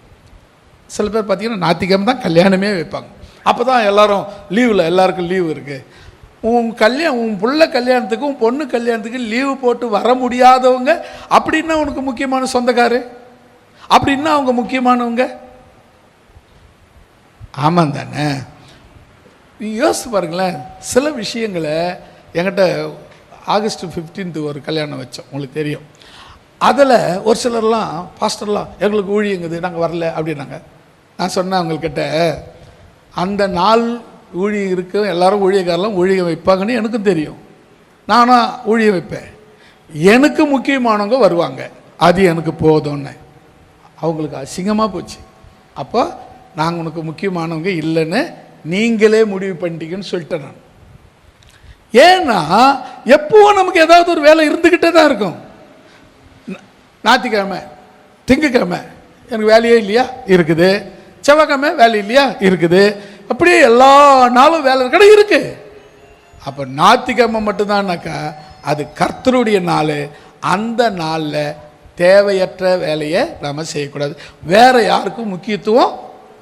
சில பேர் பார்த்தீங்கன்னா ஞாயிற்றுக்கிழமை தான் கல்யாணமே வைப்பாங்க. அப்போ தான் எல்லாரும் லீவில், எல்லாருக்கும் லீவு இருக்குது. உன் புள்ள கல்யாணத்துக்கு, உன் பொண்ணு கல்யாணத்துக்கு லீவு போட்டு வர முடியாதவங்க அப்படின்னா உனக்கு முக்கியமான சொந்தக்காரு, அப்படின்னா அவங்க முக்கியமானவங்க. ஆமாம் தானே? யோசித்து பாருங்களேன். சில விஷயங்களை என்கிட்ட ஆகஸ்ட் 15 ஒரு கல்யாணம் வச்சோம், உங்களுக்கு தெரியும். அதில் ஒரு சிலர்லாம், பாஸ்டர்லாம் எங்களுக்கு ஊழியங்குது, நாங்கள் வரல அப்படின்னாங்க. நான் சொன்னேன் அவங்கக்கிட்ட, அந்த நாள் ஊழியம் இருக்கு, எல்லோரும் ஊழியக்காரெலாம் ஊழியம் வைப்பாங்கன்னு எனக்கும் தெரியும். நானும் ஊழியம் வைப்பேன். எனக்கு முக்கியமானவங்க வருவாங்க, அது எனக்கு போதும்னு. அவங்களுக்கு அசிங்கமாக போச்சு. அப்போ நாங்கள் உனக்கு முக்கியமானவங்க இல்லைன்னு நீங்களே முடிவு பண்ணிட்டீங்கன்னு சொல்லிட்டேன் நான். ஏன்னா எப்பவும் நமக்கு ஏதாவது ஒரு வேலை இருந்துக்கிட்டே தான் இருக்கும். ஞாயிற்றுக்கிழமை, திங்கக்கிழமை எனக்கு வேலையே இல்லையா? இருக்குது. செவ்வாய்க்கிழமை வேலை இல்லையா? இருக்குது. அப்படியே எல்லா நாளும் வேலை கடை இருக்கு. அப்போ ஞாயிற்றுக்கிழமை மட்டும்தான்னாக்கா அது கர்த்தருடைய நாள். அந்த நாளில் தேவையற்ற வேலையை நாம் செய்யக்கூடாது, வேறு யாருக்கும் முக்கியத்துவம்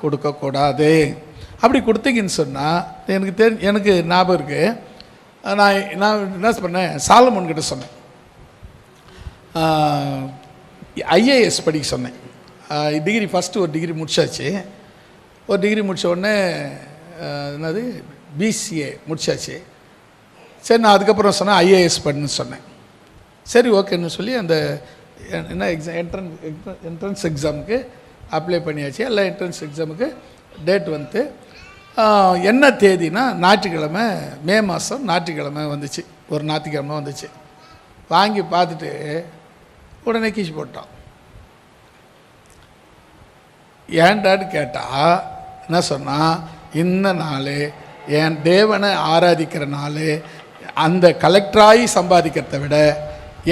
கொடுக்கக்கூடாது. அப்படி கொடுத்தீங்கன்னு சொன்னால் எனக்கு ஞாபகம் இருக்குது. நான் என்ன பண்ணேன், சாலமோன் கிட்ட சொன்னேன், ஐஏஎஸ் படிக்க சொன்னேன். டிகிரி ஃபஸ்ட்டு ஒரு டிகிரி முடிச்சாச்சு. ஒரு டிகிரி முடித்த உடனே என்னது பிசிஏ முடிச்சாச்சு. சரி, நான் அதுக்கப்புறம் சொன்னேன் ஐஏஎஸ் பண்ணுன்னு சொன்னேன். சரி ஓகேன்னு சொல்லி அந்த என்ன என்ட்ரன்ஸ் எக்ஸாமுக்கு அப்ளை பண்ணியாச்சு. எல்லா என்ட்ரன்ஸ் எக்ஸாமுக்கு டேட் வந்து என்ன தேதினா ஞாயிற்றுக்கிழமை, மே மாதம் ஞாயிற்றுக்கிழமை வந்துச்சு. ஒரு ஞாயிற்றுக்கிழமை வந்துச்சு. வாங்கி பார்த்துட்டு உடனே கீச்சு போட்டான். ஏன்டான்னு கேட்டால் என்ன சொன்னால், இந்த நாள் என் தேவனை ஆராதிக்கிற நாள், அந்த கலெக்டராகி சம்பாதிக்கிறத விட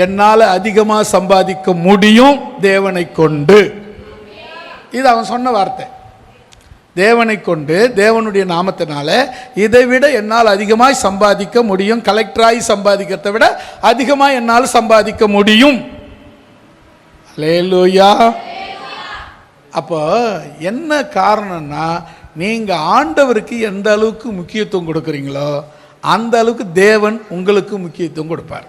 என்னால் அதிகமாக சம்பாதிக்க முடியும் தேவனை கொண்டு. இது அவன் சொன்ன வார்த்தை. தேவனை கொண்டு, தேவனுடைய நாமத்தினால இதை விட என்னால் அதிகமாக சம்பாதிக்க முடியும், கலெக்டராகி சம்பாதிக்கிறத விட அதிகமாக என்னால் சம்பாதிக்க முடியும். அல்லேலூயா. அப்போ என்ன காரணம்னா, நீங்கள் ஆண்டவருக்கு எந்த அளவுக்கு முக்கியத்துவம் கொடுக்குறீங்களோ அந்த அளவுக்கு தேவன் உங்களுக்கு முக்கியத்துவம் கொடுப்பார்.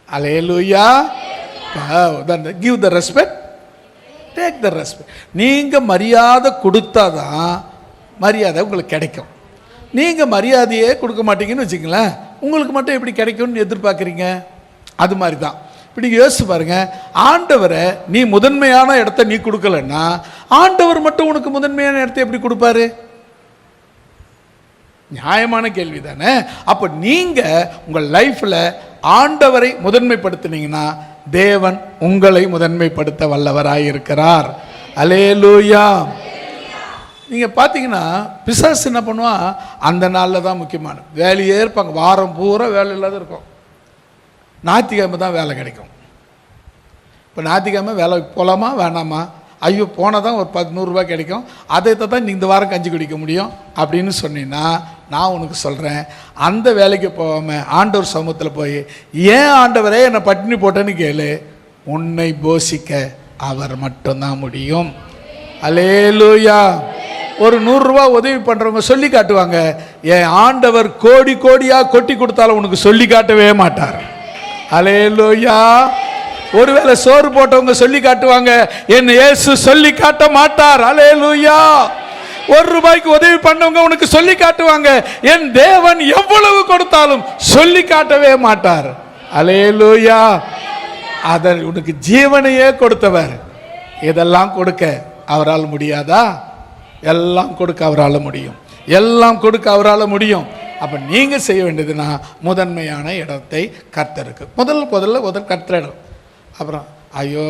Hallelujah. Give the respect, take the respect. நீங்கள் மரியாதை கொடுத்தா தான் மரியாதை உங்களுக்கு கிடைக்கும். நீங்கள் மரியாதையே கொடுக்க மாட்டீங்கன்னு வச்சுங்களேன், உங்களுக்கு மட்டும் எப்படி கிடைக்கும்னு எதிர்பார்க்குறீங்க? அது மாதிரி தான். இப்படி யோசிச்சு பாருங்க. ஆண்டவரை நீ முதன்மையான இடத்த நீ கொடுக்கலன்னா ஆண்டவர் மட்டும் உனக்கு முதன்மையான இடத்த எப்படி கொடுப்பாரு? நியாயமான கேள்வி தானே? அப்போ நீங்க உங்கள் லைஃப்ல ஆண்டவரை முதன்மைப்படுத்தினீங்கன்னா தேவன் உங்களை முதன்மைப்படுத்த வல்லவராய் இருக்கிறார். அல்லேலூயா. நீங்க பார்த்தீங்கன்னா பிசாசு என்ன பண்ணுவான், அந்த நாளில் தான் முக்கியமான வேலையே இருப்பாங்க. வாரம் பூரா வேலை இல்லாத இருக்கும். ஞாயிற்றுக்கிழமை தான் வேலை கிடைக்கும். இப்போ ஞாயிற்றுக்கிழமை வேலை போகலாமா வேணாமா? ஐயோ போனால் தான் ஒரு 100 ரூபா கிடைக்கும், அதை தான் நீ இந்த வாரம் கஞ்சி குடிக்க முடியும் அப்படின்னு சொன்னீங்கன்னா, நான் உனக்கு சொல்கிறேன், அந்த வேலைக்கு போகாமல் ஆண்டவர் சமூகத்தில் போய், ஏன் ஆண்டவரே என்னை பட்டினி போட்டேன்னு கேளு. உன்னை போஷிக்க அவர் மட்டும்தான் முடியும். அல்லேலூயா. ஒரு 100 ரூபா உதவி பண்ணுறவங்க சொல்லி காட்டுவாங்க. என் ஆண்டவர் கோடி கோடியாக கொட்டி கொடுத்தாலும் உனக்கு சொல்லி காட்டவே மாட்டார். அல்லேலூயா. ஒருவேளை சோறு போட்டவங்க சொல்லி காட்டுவாங்க, என் இயேசு சொல்லி காட்ட மாட்டார். அல்லேலூயா. 1 ரூபாய்க்கு உதவி பண்ணவங்க உனக்கு சொல்லி காட்டுவாங்க, என் தேவன் எவ்வளவு கொடுத்தாலும் சொல்லி காட்டவே மாட்டார். அல்லேலூயா. அதன் உனக்கு ஜீவனையே கொடுத்தவர், இதெல்லாம் கொடுக்க அவரால் முடியாதா? எல்லாம் கொடுக்க அவரால் முடியும், எல்லாம் கொடுக்க அவரால் முடியும். அப்போ நீங்கள் செய்ய வேண்டியதுன்னா முதன்மையான இடத்தை கர்த்தருக்கு முதல்ல கர்த்தரிடம். அப்புறம் ஐயோ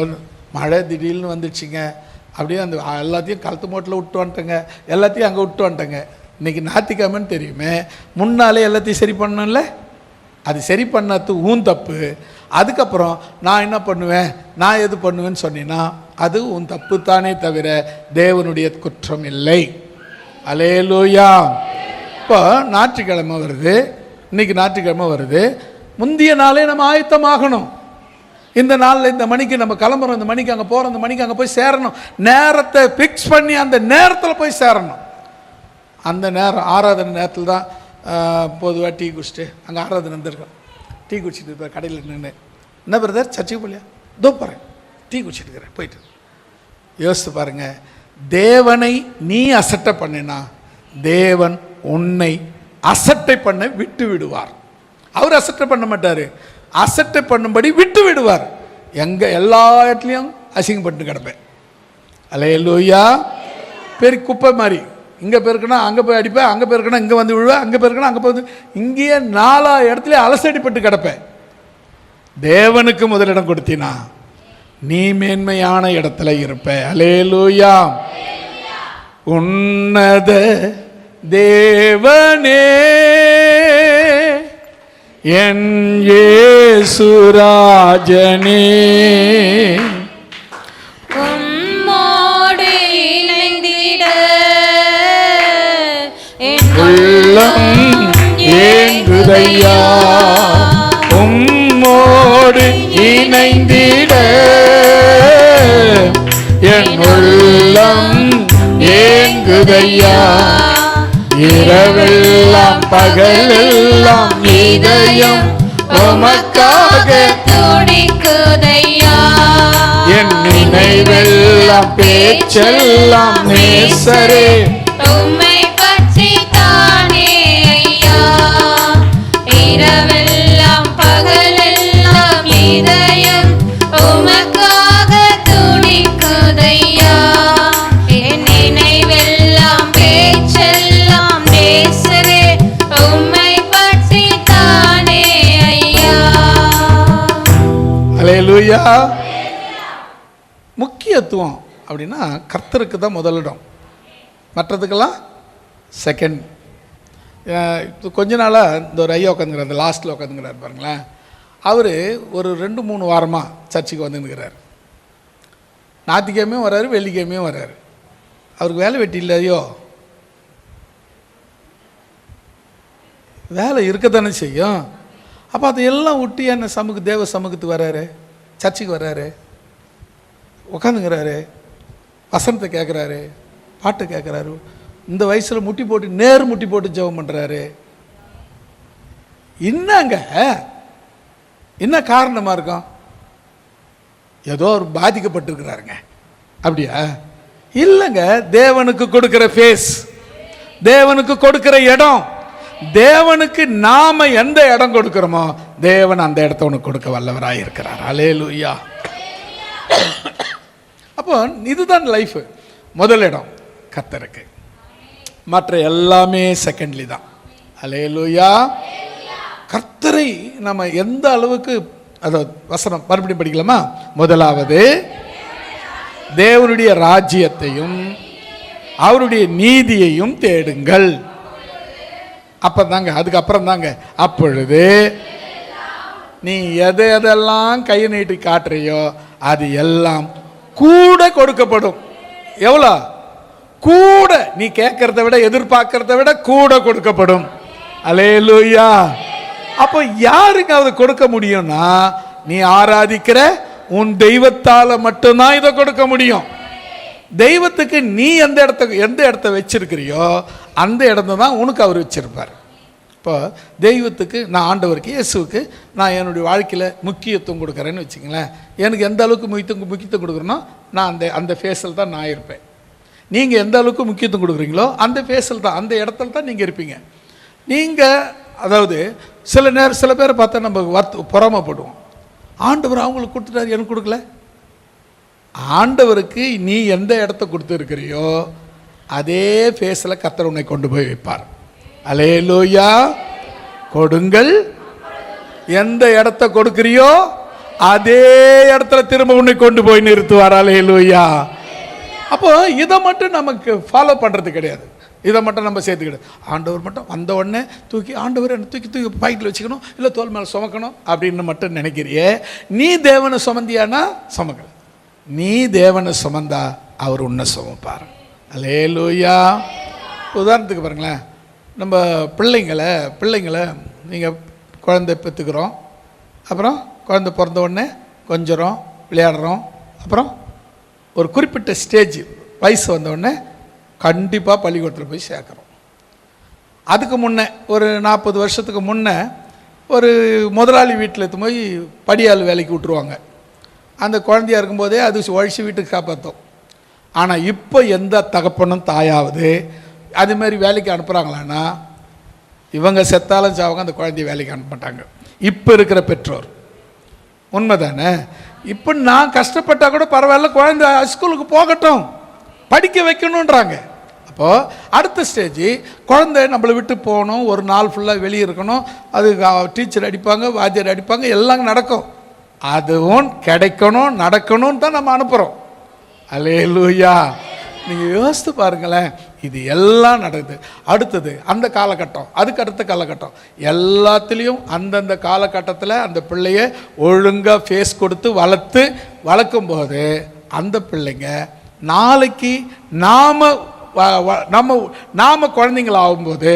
மழை திடீர்னு வந்துடுச்சிங்க, அப்படியே அந்த எல்லாத்தையும் கழுத்து மூட்டில் விட்டு வந்துட்டேங்க, எல்லாத்தையும் அங்கே விட்டு வந்துட்டேங்க. இன்றைக்கி ஞாயிற்றுக்கிழமைன்னு தெரியுமே, முன்னாலே எல்லாத்தையும் சரி பண்ணணும்ல. அது சரி பண்ணது உன் தப்பு. அதுக்கப்புறம் நான் என்ன பண்ணுவேன், நான் எது பண்ணுவேன்னு சொன்னீங்கன்னா அது உன் தப்பு தானே தவிர தேவனுடைய குற்றம் இல்லை. அல்லேலூயா. இப்போ ஞாயிற்றுக்கிழமை வருது, இன்னைக்கு ஞாயிற்றுக்கிழமை வருது. முந்தைய நாளே நம்ம ஆயத்தமாகணும். இந்த நாளில் இந்த மணிக்கு நம்ம கிளம்புறோம், இந்த மணிக்கு அங்கே போகிறோம், இந்த மணிக்கு அங்கே போய் சேரணும். நேரத்தை ஃபிக்ஸ் பண்ணி அந்த நேரத்தில் போய் சேரணும். அந்த நேரம் ஆராதனை நேரத்தில் தான் பொதுவாக டீ குடிச்சிட்டு அங்கே ஆராதனை வந்துருக்கோம். டீ குடிச்சிட்டு இருப்பேன் கடையில் நின்று. என்ன பிரதர் சர்ச்சைக்கு போகலையா? தோ போகிறேன், டீ குடிச்சிட்டு இருக்கிறேன். போயிட்டு யோசித்து பாருங்கள், தேவனை நீ அசட்டை பண்ணினா தேவன் உன்னை அசட்டை பண்ண விட்டு விடுவார். அவர் அசட்டை பண்ண மாட்டார், அசட்டை பண்ணும்படி விட்டு விடுவார். எங்கே எல்லா இடத்துலையும் அசிங்கப்பட்டு கிடப்பேன். அல்லேலூயா. பெரிய குப்பை மாதிரி, இங்கே பெருக்கனா அங்கே போய் அடிப்பேன், அங்கே பெருக்கனா இங்கே வந்து விழுவேன், அங்கே பெருக்கனா அங்கே போய் இங்கேயே 4 இடத்துல அலசடிப்பட்டு கிடப்பேன். தேவனுக்கு முதலிடம் கொடுத்தினா நீ மேன்மையான இடத்துல இருப்ப. அல்லேலூயா. உன்னத தேவனே என் இயேசுராஜனே, உம்மோடு இணைந்திட உள்ளம் ஏங்குதையா. உம்மோடு இணைந்திட என் உள்ளம் ஏங்குதையா. இரவெல்லாம் பகலெல்லாம் இதயம் உமக்காக துடிக்குதையா. என் நினைவெல்லாம் பேச்செல்லாம் நேசரே உம்மை பற்றி தானே ஐயா. இரவெல்லாம் பகலெல்லாம் இதயம் உமக்காக துடிக்குதையா. என் நினைவெல்லாம் பேச்செல்லாம் நேசரே உம்மை பற்றி தானே ஐயா. அல்லேலூயா. முக்கியத்துவம் அப்படின்னா கர்த்தருக்கு தான் முதலிடம், மற்றதுக்கெல்லாம் செகண்ட். இப்போ கொஞ்ச நாளாக இந்த ஒரு ஐயா உட்காந்துக்கிறார், அந்த லாஸ்ட்டில் உட்காந்துக்கிறார் பாருங்களேன். அவர் ஒரு 2-3 வாரமாக சர்ச்சுக்கு வந்துருக்கிறார். ஞாயிற்றுக்கிழமையும் வர்றாரு, வெள்ளிக்கிழமையும் வர்றாரு. அவருக்கு வேலை வெட்டி இல்லையோ? வேலை இருக்கத்தானே செய்யும். அப்போ அதையெல்லாம் விட்டு என்ன தேவ சமூகத்துக்கு வர்றாரு, சர்ச்சுக்கு வர்றாரு, உட்காந்துங்கிறாரு, வசனத்தை கேட்குறாரு, பாட்டு கேட்குறாரு. இந்த வயசில் முட்டி போட்டு ஜெபம் பண்ணுறாரு. என்னங்க என்ன காரணமாக இருக்கும்? ஏதோ ஒரு பாதிக்கப்பட்டிருக்கிறாருங்க. அப்படியா? இல்லைங்க. தேவனுக்கு கொடுக்குற ஃபேஸ், தேவனுக்கு கொடுக்குற இடம், தேவனுக்கு நாம எந்த இடம் கொடுக்கிறோமோ தேவன் அந்த இடத்த உனக்கு கொடுக்க வல்லவராக இருக்கிறார். அல்லேலூயா. அப்போ இதுதான் லைஃப். முதல் இடம் கர்த்தருக்கு, மற்ற எல்லாமே செகண்ட்லி தான். அல்லேலூயா. கர்த்தரை நம்ம எந்த அளவுக்கு, அதாவது வசனம் மறுபடியும் படிக்கலாமா? முதலாவது தேவனுடைய ராஜ்யத்தையும் அவருடைய நீதியையும் தேடுங்கள். அப்பதாங்க, அதுக்கப்புறம் தாங்க, அப்பொழுது நீ எதெல்லாம் கையை நீட்டி காட்டுறியோ அது எல்லாம் கூட கொடுக்கப்படும். எவ்வளோ கூட? நீ கேட்கறத விட, எதிர்பார்க்கறத விட கூட கொடுக்கப்படும். அல்லேலூயா. அப்போ யாருக்கு அது கொடுக்க முடியும்னா, நீ ஆராதிக்கிற உன் தெய்வத்தால மட்டும்தான் இதை கொடுக்க முடியும். தெய்வத்துக்கு நீ எந்த இடத்த வச்சிருக்கிறியோ அந்த இடத்த தான் உனக்கு அவர் வச்சிருப்பார். இப்போ தெய்வத்துக்கு, நான் ஆண்டவருக்கு இயேசுவுக்கு நான் என்னுடைய வாழ்க்கையில் முக்கியத்துவம் கொடுக்குறேன்னு வச்சுங்களேன். எனக்கு எந்த அளவுக்கு முக்கியத்துவம் கொடுக்குறேனோ நான் அந்த ஃபேஸில் தான் நான் இருப்பேன். நீங்கள் எந்த அளவுக்கு முக்கியத்துவம் கொடுக்குறீங்களோ அந்த ஃபேஸில் தான், அந்த இடத்துல தான் நீங்கள் இருப்பீங்க. நீங்கள் அதாவது சில பேரை பார்த்தா நம்ம பொறாமைப்படுவோம். ஆண்டவர் அவங்களுக்கு கொடுத்துட்டாரு, எனக்கு கொடுக்கல. ஆண்டவருக்கு நீ எந்த இடத்த கொடுத்துருக்கிறியோ அதே ஃபேஸில் கர்த்தர் உன்னை கொண்டு போய் வைப்பார். அல்லேலூயா. கொடுங்கள், எந்த இடத்த கொடுக்கிறியோ அதே இடத்துல திரும்ப உன்னை கொண்டு போய் நிறுத்துவார். அல்லேலூயா. அப்போ இதை மட்டும் நமக்கு ஃபாலோ பண்ணுறது கிடையாது. இதை மட்டும் நம்ம சேர்த்துக்கிடு. ஆண்டவர் மட்டும் வந்த உடனே தூக்கி ஆண்டவர் என்ன தூக்கி தூக்கி பாக்கெட்டில் வச்சுக்கணும், இல்லை தோல் மேலே சுமக்கணும் அப்படின்னு மட்டும் நினைக்கிறியே. நீ தேவனை சுமந்தியானா சுமக்கல. நீ தேவனை சுமந்தா அவர் உன்னை சுமப்பார். அல்லேலூயா. உதாரணத்துக்கு பாருங்களேன், நம்ம பிள்ளைங்களை நீங்கள் குழந்தை பெற்றுக்கிறோம், அப்புறம் குழந்தை பிறந்த உடனே கொஞ்சம் விளையாடுறோம், அப்புறம் ஒரு குறிப்பிட்ட ஸ்டேஜ் வயசு வந்தவுடனே கண்டிப்பாக பள்ளிக்கூடத்தில் போய் சேர்க்குறோம். அதுக்கு முன்னே ஒரு 40 வருஷத்துக்கு முன்னே ஒரு முதலாளி வீட்டில் எடுத்து போய் படியால் வேலைக்கு விட்டுருவாங்க. அந்த குழந்தையாக இருக்கும்போதே அது உழைச்சி வீட்டுக்கு காப்பாற்றும். ஆனால் இப்போ எந்த தகப்பனும் தாயாவது அதுமாரி வேலைக்கு அனுப்புகிறாங்களான்னா இவங்க செத்தாலும் சாவாங்க, அந்த குழந்தைய வேலைக்கு அனுப்ப மாட்டாங்க இப்போ இருக்கிற பெற்றோர். உண்மை தானே? இப்போ நான் கஷ்டப்பட்டால் கூட பரவாயில்ல, குழந்தை ஸ்கூலுக்கு போகட்டும், படிக்க வைக்கணுன்றாங்க. அப்போது அடுத்த ஸ்டேஜ் குழந்தை நம்மளை விட்டு போகணும், ஒரு நாள் ஃபுல்லாக வெளியே இருக்கணும், அது டீச்சர் அடிப்பாங்க, வாத்தியார் அடிப்பாங்க, எல்லாம் நடக்கும். அதுவும் கிடைக்கணும் நடக்கணும்னு தான் நம்ம அனுப்புகிறோம். அல்லேலூயா. நீங்கள் யோசித்து பாருங்களேன், இது எல்லாம் நடக்குது. அடுத்தது அந்த காலகட்டம், அதுக்கு அடுத்த காலகட்டம், எல்லாத்துலேயும் அந்தந்த காலகட்டத்தில் அந்த பிள்ளைய ஒழுங்காக ஃபேஸ் கொடுத்து வளர்க்கும்போது அந்த பிள்ளைங்க நாளைக்கு நாம் குழந்தைங்களாகும்போது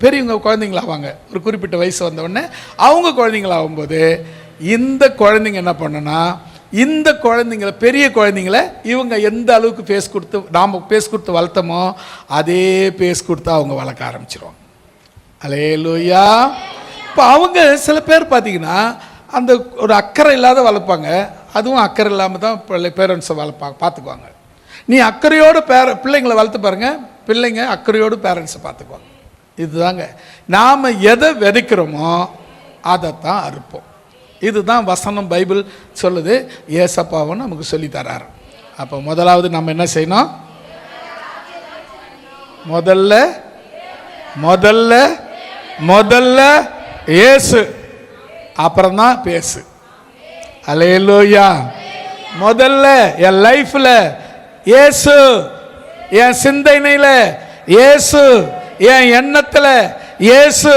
பெரியவங்க குழந்தைங்களாவாங்க. ஒரு குறிப்பிட்ட வயசு வந்தவுடனே அவங்க குழந்தைங்களாகும்போது இந்த குழந்தைங்க என்ன பண்ணுன்னா, இந்த குழந்தைங்களை பெரிய குழந்தைங்கள இவங்க எந்த அளவுக்கு நாம் பேஸ் கொடுத்து வளர்த்தோமோ அதே பேஸ் கொடுத்து அவங்க வளர்க்க ஆரம்பிச்சிருவாங்க. அல்லேலூயா. இப்போ அவங்க சில பேர் பார்த்தீங்கன்னா அந்த ஒரு அக்கறை இல்லாத வளர்ப்பாங்க, அதுவும் அக்கறை இல்லாமல் தான் பேரண்ட்ஸை பார்த்துக்குவாங்க. நீ அக்கறையோடு பிள்ளைங்களை வளர்த்து பாருங்கள், பிள்ளைங்க அக்கறையோடு பேரண்ட்ஸை பார்த்துக்குவாங்க. இதுதாங்க நாம் எதை விதைக்கிறோமோ அதைத்தான் அறுப்போம். இதுதான் வசனம், பைபிள் சொல்லுது, ஏசப்பாவும் நமக்கு சொல்லி தராரு. அப்போ முதலாவது நம்ம என்ன செய்யணும்? முதல்ல ஏசு, அப்புறம்தான் பேசு. அல்லேலூயா. முதல்ல என் லைஃப்ல ஏசு, என் சிந்தனையில ஏசு, என் எண்ணத்துல ஏசு,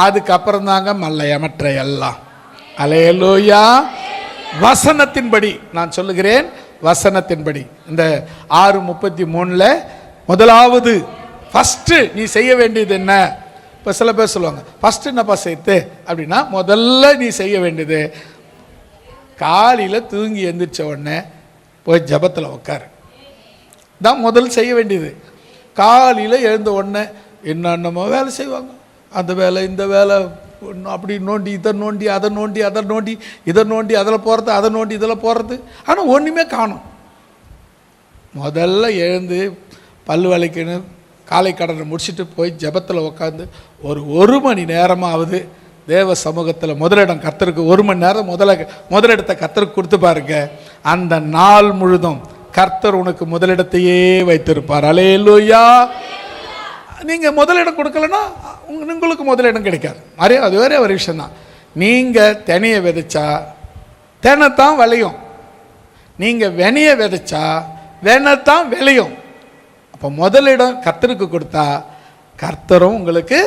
அதுக்கப்புறம் தாங்க மற்ற எல்லாம். அல்லேலூயா. வசனத்தின்படி நான் சொல்லுகிறேன், வசனத்தின்படி இந்த 6:33 முதலாவது ஃபஸ்ட்டு நீ செய்ய வேண்டியது என்ன? இப்போ சில பேர் சொல்லுவாங்க ஃபஸ்ட்டு என்னப்பா செய்யுது அப்படின்னா, முதல்ல நீ செய்ய வேண்டியது காலையில் தூங்கி எழுந்திரிச்ச உடனே போய் ஜபத்தில் உட்காரு. தான் முதல் செய்ய வேண்டியது. காலையில் எழுந்த உடனே என்னென்னமோ வேலை செய்வாங்க, அந்த வேலை இந்த வேலை, அப்படி நோண்டி இதை நோண்டி அதை நோண்டி இதை நோண்டி அதில் போகிறது, அதை நோண்டி இதில் போகிறது, ஆனால் ஒன்றுமே காணும். முதல்ல எழுந்து பல் விளக்கணும், காலை கடனை முடிச்சுட்டு போய் ஜபத்தில் உட்காந்து ஒரு மணி நேரமாவது தேவ சமூகத்தில் முதலிடம் கர்த்தருக்கு 1 மணி நேரம் முதலிடத்தை கர்த்தருக்கு கொடுத்து பாருங்க. அந்த நாள் முழுதும் கர்த்தர் உனக்கு முதலிடத்தையே வைத்திருப்பார். அல்லேலூயா. நீங்கள் முதலிடம் கொடுக்கலன்னா உங்களுக்கு முதலிடம் கிடைக்காது. அது வேற ஒரு விஷயம்தான். நீங்கள் தினையை விதைச்சா தினைத்தான் விளையும், நீங்கள் வெனையை விதைச்சா வெனைத்தான் விளையும். அப்போ முதலிடம் கர்த்தருக்கு கொடுத்தா கர்த்தரும் உங்களுக்கு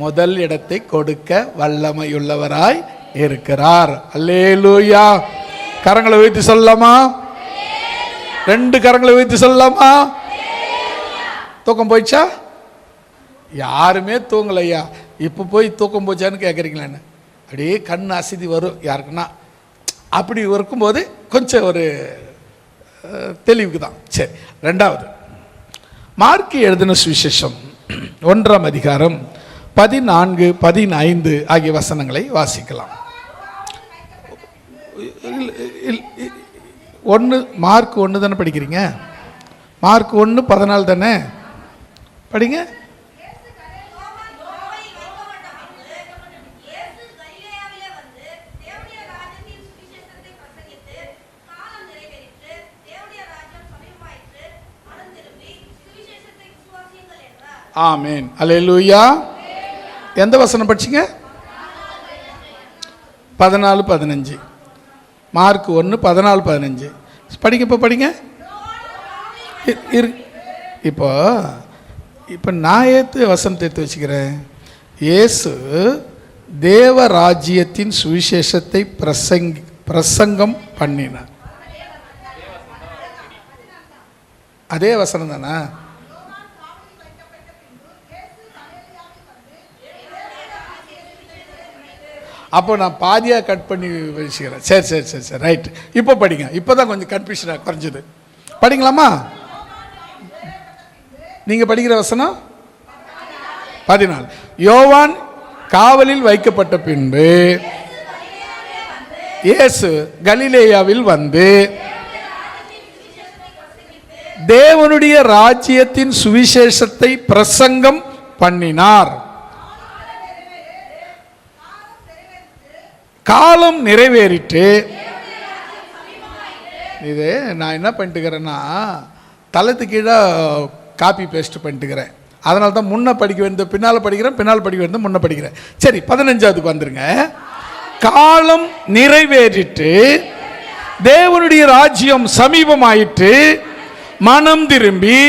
முதல் இடத்தை கொடுக்க வல்லமையுள்ளவராய் இருக்கிறார். அல்லேலூயா. கரங்களை வைத்து சொல்லலாமா? 2 கரங்களை வைத்து சொல்லலாமா? தூக்கம் போயிடுச்சா? யாருமே தூங்கலையா? இப்போ போய் தூக்கம் போச்சான்னு கேட்குறீங்களான்னு அப்படியே கண் அசதி வரும் யாருக்குன்னா. அப்படி இருக்கும்போது கொஞ்சம் ஒரு தெளிவுக்கு தான். சரி, 2வது மார்க்கு எழுதின சுவிசேஷம் 1ஆம் அதிகாரம் 14, 15 ஆகிய வசனங்களை வாசிக்கலாம். மார்க் 1 தானே படிக்கிறீங்க? மார்க் 1:14 தானே படிங்க. ஆமேன். அல்லேலூயா. எந்த வசனம் படிச்சிங்க? 14, 15. மார்க் 1, 14, 15 படிங்க. இப்போ படிங்க. இப்போ இப்போ நான் வசனத்தை எடுத்து வச்சுக்கிறேன். இயேசு தேவ ராஜ்யத்தின் சுவிசேஷத்தை பிரசங்கம் பண்ணினார். அதே வசனம் தானா? அப்போ நான் பாதியாக கட் பண்ணி வச்சுக்கிறேன். சரி சரி சரி சரி ரைட். இப்போ படிங்க. இப்போ தான் கொஞ்சம் கன்ஃபியூஷனாக குறைஞ்சது. படிங்களாமா? நீங்கள் படிக்கிற வசனம் 14. யோவான் காவலில் வைக்கப்பட்ட பின்பு இயேசு கலிலேயாவில் வந்து தேவனுடைய ராஜ்யத்தின் சுவிசேஷத்தை பிரசங்கம் பண்ணினார். காலம் நிறைவேறிட்டு. இது நான் என்ன பண்ணிட்டுக்கிறேன்னா தளத்து கீழே காப்பி பேஸ்ட் பண்ணிட்டுக்கிறேன். அதனால தான் முன்ன படிக்க வேண்டியது பின்னால் படிக்கிறேன், பின்னால் படிக்க வேண்டியது முன்ன படிக்கிறேன். சரி, 15வது வந்துருங்க. காலம் நிறைவேறிட்டு தேவனுடைய ராஜ்யம் சமீபமாயிட்டு மனம் திரும்பி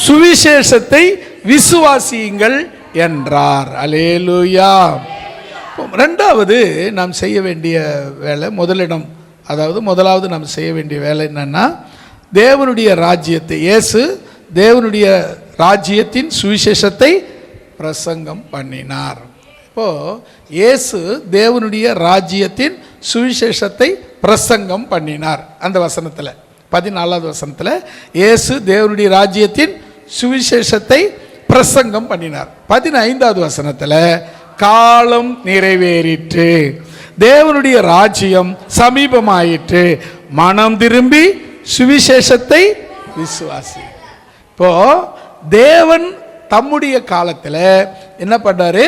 சுவிசேஷத்தை விசுவாசியுங்கள் என்றார். அல்லேலூயா. ரெண்டாவது நாம் செய்ய வேண்டிய வேலை, முதலிடம், அதாவது முதலாவது நாம் செய்ய வேண்டிய வேலை என்னன்னா, தேவனுடைய ராஜ்யத்தை, இயேசு தேவனுடைய ராஜ்யத்தின் சுவிசேஷத்தை பிரசங்கம் பண்ணினார். இப்போ இயேசு தேவனுடைய ராஜ்யத்தின் சுவிசேஷத்தை பிரசங்கம் பண்ணினார். அந்த வசனத்தில் 14வது வசனத்தில் இயேசு தேவனுடைய ராஜ்யத்தின் சுவிசேஷத்தை பிரசங்கம் பண்ணினார். 15வது வசனத்தில் காலம் நிறைவேறிற்று, தேவனுடைய ராஜ்யம் சமீபமாயிற்று, மனம் திரும்பி சுவிசேஷத்தை விசுவாசி. இப்போ தேவன் தம்முடைய காலத்தில் என்ன பண்ணாரு?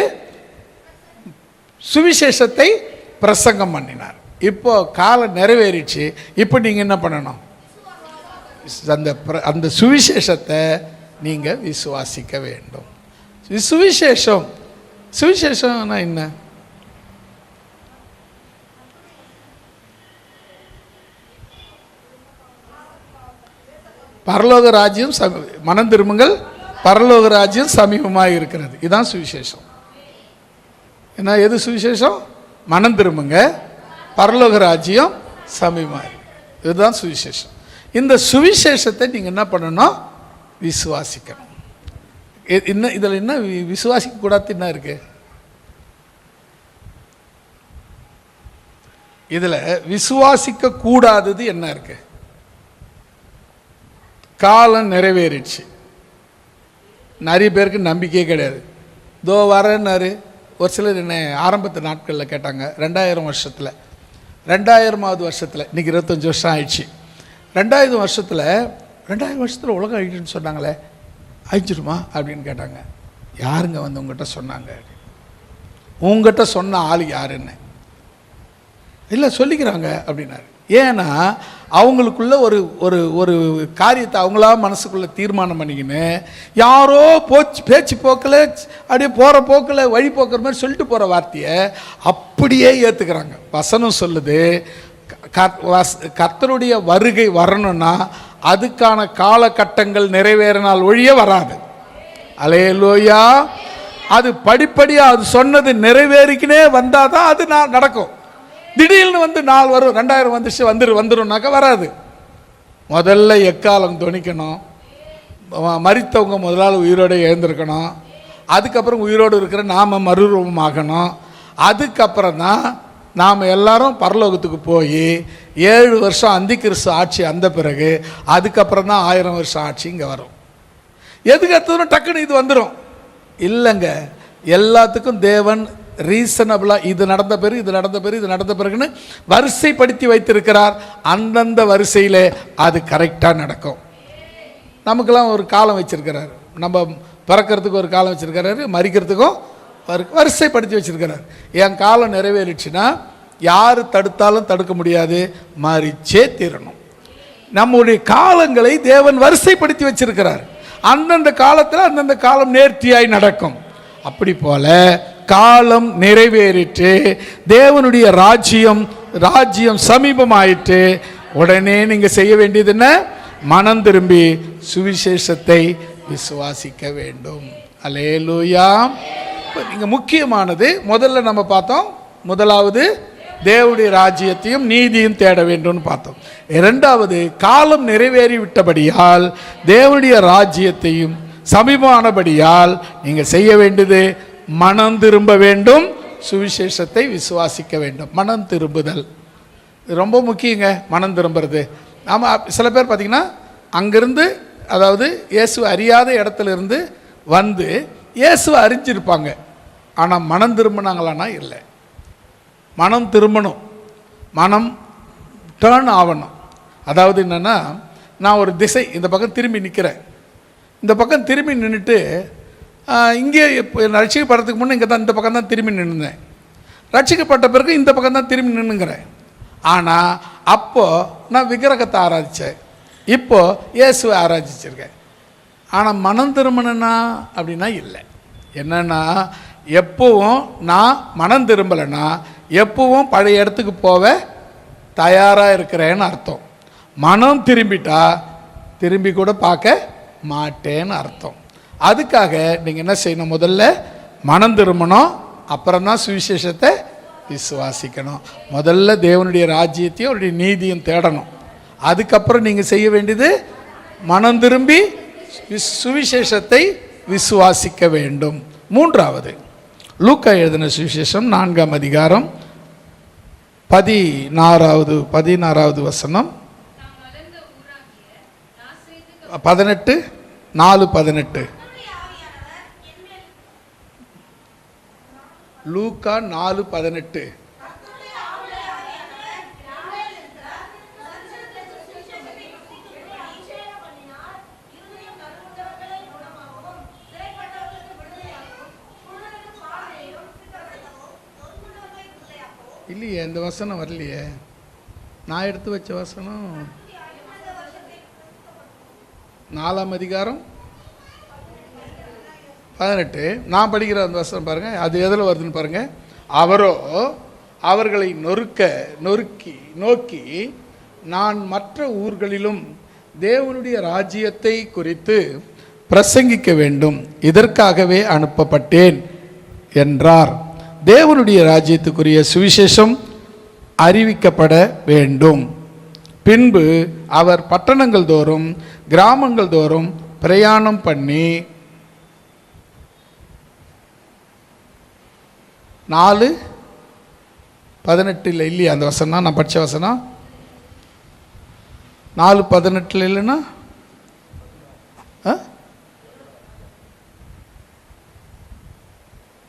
சுவிசேஷத்தை பிரசங்கம் பண்ணினார். இப்போ காலம் நிறைவேறிச்சு. இப்போ நீங்க என்ன பண்ணணும்? அந்த சுவிசேஷத்தை நீங்க விசுவாசிக்க வேண்டும். சுவிசேஷம்னா என்ன? பரலோக ராஜ்யம் மனம் திரும்புங்கள், பரலோக ராஜ்யம் சமீபமாக இருக்கிறது. இதுதான் சுவிசேஷம். என்ன? எது சுவிசேஷம்? மனம் திரும்புங்க, பரலோக ராஜ்யம் சமீபமாக. இதுதான் சுவிசேஷம். இந்த சுவிசேஷத்தை நீங்கள் என்ன பண்ணணும்? விசுவாசிக்கணும். என்ன இதில் என்ன விசுவாசிக்க கூடாது என்ன இருக்கு? இதில் விசுவாசிக்க கூடாதது என்ன இருக்கு? காலம் நிறைவேறிடுச்சு. நிறைய பேருக்கு நம்பிக்கையே கிடையாது. இதோ வரேன்னாரு. ஒரு சிலர் என்ன ஆரம்பத்து நாட்களில் கேட்டாங்க, 2000 வருஷத்தில், 2000வது வருஷத்தில், இன்றைக்கி 25 வருஷம் ஆயிடுச்சு. 2000 வருஷத்தில் உலகம் அழிச்சுன்னு சொன்னாங்களே, அழிஞ்சிருமா அப்படின்னு கேட்டாங்க. யாருங்க வந்து உங்கள்கிட்ட சொன்னாங்க? உங்கள்கிட்ட சொன்ன ஆள் யாருன்னு? இல்லை சொல்லிக்கிறாங்க அப்படின்னாரு. ஏன்னா அவங்களுக்குள்ள ஒரு ஒரு ஒரு காரியத்தை அவங்களா மனசுக்குள்ளே தீர்மானம் பண்ணிக்கின்னு யாரோ பேச்சு போக்கில் அப்படியே போகிற போக்கில் வழி போக்குற மாதிரி சொல்லிட்டு போகிற வார்த்தையை அப்படியே ஏற்றுக்கிறாங்க. வசனம் சொல்லுது, கர்த்தருடைய வருகை வரணும்னா அதுக்கான காலகட்டங்கள் நிறைவேறினால் ஒழிய வராது. அல்லேலூயா. அது படிப்படியாக அது சொன்னது நிறைவேறிக்கினே வந்தால் தான் அது நடக்கும். திடீர்னு வந்து நாள் வரும், 2000 வந்துச்சு வந்துரும்னாக்கா வராது. முதல்ல எக்காலம் துணிக்கணும், மரித்தவங்க முதலாவது உயிரோடு எழுந்திருக்கணும், அதுக்கப்புறம் உயிரோடு இருக்கிற நாம் மறுரூபமாகணும், அதுக்கப்புறம் தான் நாம் எல்லாரும் பரலோகத்துக்கு போய் 7 வருஷம் அந்திகிறிஸ்து ஆட்சி அந்த பிறகு அதுக்கப்புறம் தான் 1000 வருஷம் ஆட்சி இங்கே வரும். எதுக்கு அடுத்ததும் டக்குன்னு இது வந்துடும் இல்லைங்க. எல்லாத்துக்கும் தேவன் ரீசனபிளாக இது நடந்த பிறகுன்னு வரிசைப்படுத்தி வைத்திருக்கிறார். அந்தந்த வரிசையில் அது கரெக்டாக நடக்கும். நமக்கெல்லாம் ஒரு காலம் வச்சிருக்கிறார். நம்ம பிறக்கிறதுக்கு ஒரு காலம் வச்சிருக்கிறாரு, மரிக்கிறதுக்கும் வரிசைப்படுத்தி வச்சிருக்கிறார். என் காலம் நிறைவேறிச்சுன்னா யார் தடுத்தாலும் தடுக்க முடியாது, மரிச்சே தீரணும். நம்முடைய காலங்களை தேவன் வரிசைப்படுத்தி வச்சிருக்கிறார். அந்தந்த காலத்தில் அந்தந்த காலம் நேர்த்தியாய் நடக்கும். அப்படி போல காலம் நிறைவேறிட்டு தேவனுடைய ராஜ்யம் சமீபமாயிட்டு உடனே நீங்க செய்ய வேண்டியது என்ன? மனம் திரும்பி சுவிசேஷத்தை விசுவாசிக்க வேண்டும். அல்லேலூயா. இங்கே முக்கியமானது முதல்ல நம்ம பார்த்தோம், முதலாவது தேவனுடைய ராஜ்யத்தையும் நீதியும் தேட வேண்டும்னு பார்த்தோம். இரண்டாவது, காலம் நிறைவேறி விட்டபடியால் தேவனுடைய ராஜ்யத்தையும் சமீபமானபடியால் நீங்கள் செய்ய வேண்டியது மனம் திரும்ப வேண்டும், சுவிசேஷத்தை விசுவாசிக்க வேண்டும். மனம் திரும்புதல் ரொம்ப முக்கியங்க. மனம் திரும்புறது. ஆமாம், சில பேர் பார்த்திங்கன்னா அங்கேருந்து, அதாவது இயேசுவை அறியாத இடத்துல இருந்து வந்து இயேசுவை அறிஞ்சிருப்பாங்க, ஆனால் மனம் திரும்பினாங்களான்னா இல்லை. மனம் திரும்பணும், மனம் டேர்ன் ஆகணும். அதாவது என்னென்னா, நான் ஒரு திசை இந்த பக்கம் திரும்பி நிற்கிறேன், இந்த பக்கம் திரும்பி நின்றுட்டு இங்கே ரட்சிக்கப்படுறதுக்கு முன்னே இங்கே தான் இந்த பக்கம் தான் திரும்பி நின்றுந்தேன், ரட்சிக்கப்பட்ட பிறகு இந்த பக்கம் தான் திரும்பி நின்றுங்கிறேன். ஆனால் அப்போது நான் விக்கிரகத்தை ஆராதித்தேன், இப்போது இயேசுவை ஆராதிச்சிருக்கேன். ஆனால் மனம் திரும்பினா அப்படின்னா இல்லை. என்னென்னா, எப்போவும் நான் மனம் திரும்பலைன்னா எப்பவும் பழைய இடத்துக்கு போக தயாராக இருக்கிறேன்னு அர்த்தம். மனம் திரும்பிட்டா திரும்பி கூட பார்க்க மாட்டேன்னு அர்த்தம். அதுக்காக நீங்கள் என்ன செய்யணும், முதல்ல மனம் திரும்பணும், அப்புறம் தான் சுவிசேஷத்தை விசுவாசிக்கணும். முதல்ல தேவனுடைய ராஜ்யத்தையும் அவருடைய நீதியும் தேடணும். அதுக்கப்புறம் நீங்கள் செய்ய வேண்டியது மனம் திரும்பி சுவிசேஷத்தை விசுவாசிக்க வேண்டும். மூன்றாவது, லூக்கா எழுதின சுவிசேஷம் 4ஆம் அதிகாரம் 16வது வசனம், 4:18. லூக்கா 4:18. இல்லையே, இந்த வசனம் வரலையே. நான் எடுத்து வச்ச வசனம் 4ஆம் அதிகாரம் 18. நான் படிக்கிற அந்த வசனம் பாருங்கள், அது எதில் வருதுன்னு பாருங்கள். அவரோ அவர்களை நோக்கி நான் மற்ற ஊர்களிலும் தேவனுடைய ராஜ்யத்தை குறித்து பிரசங்கிக்க வேண்டும், இதற்காகவே அனுப்பப்பட்டேன் என்றார். தேவனுடைய ராஜ்யத்துக்குரிய சுவிசேஷம் அறிவிக்கப்பட வேண்டும். பின்பு அவர் பட்டணங்கள் தோறும் கிராமங்கள் தோறும் பிரயாணம் பண்ணி 4:18 இல்லையா அந்த வசனம், நான் படித்த வசனம் 4:18 இல்லைன்னா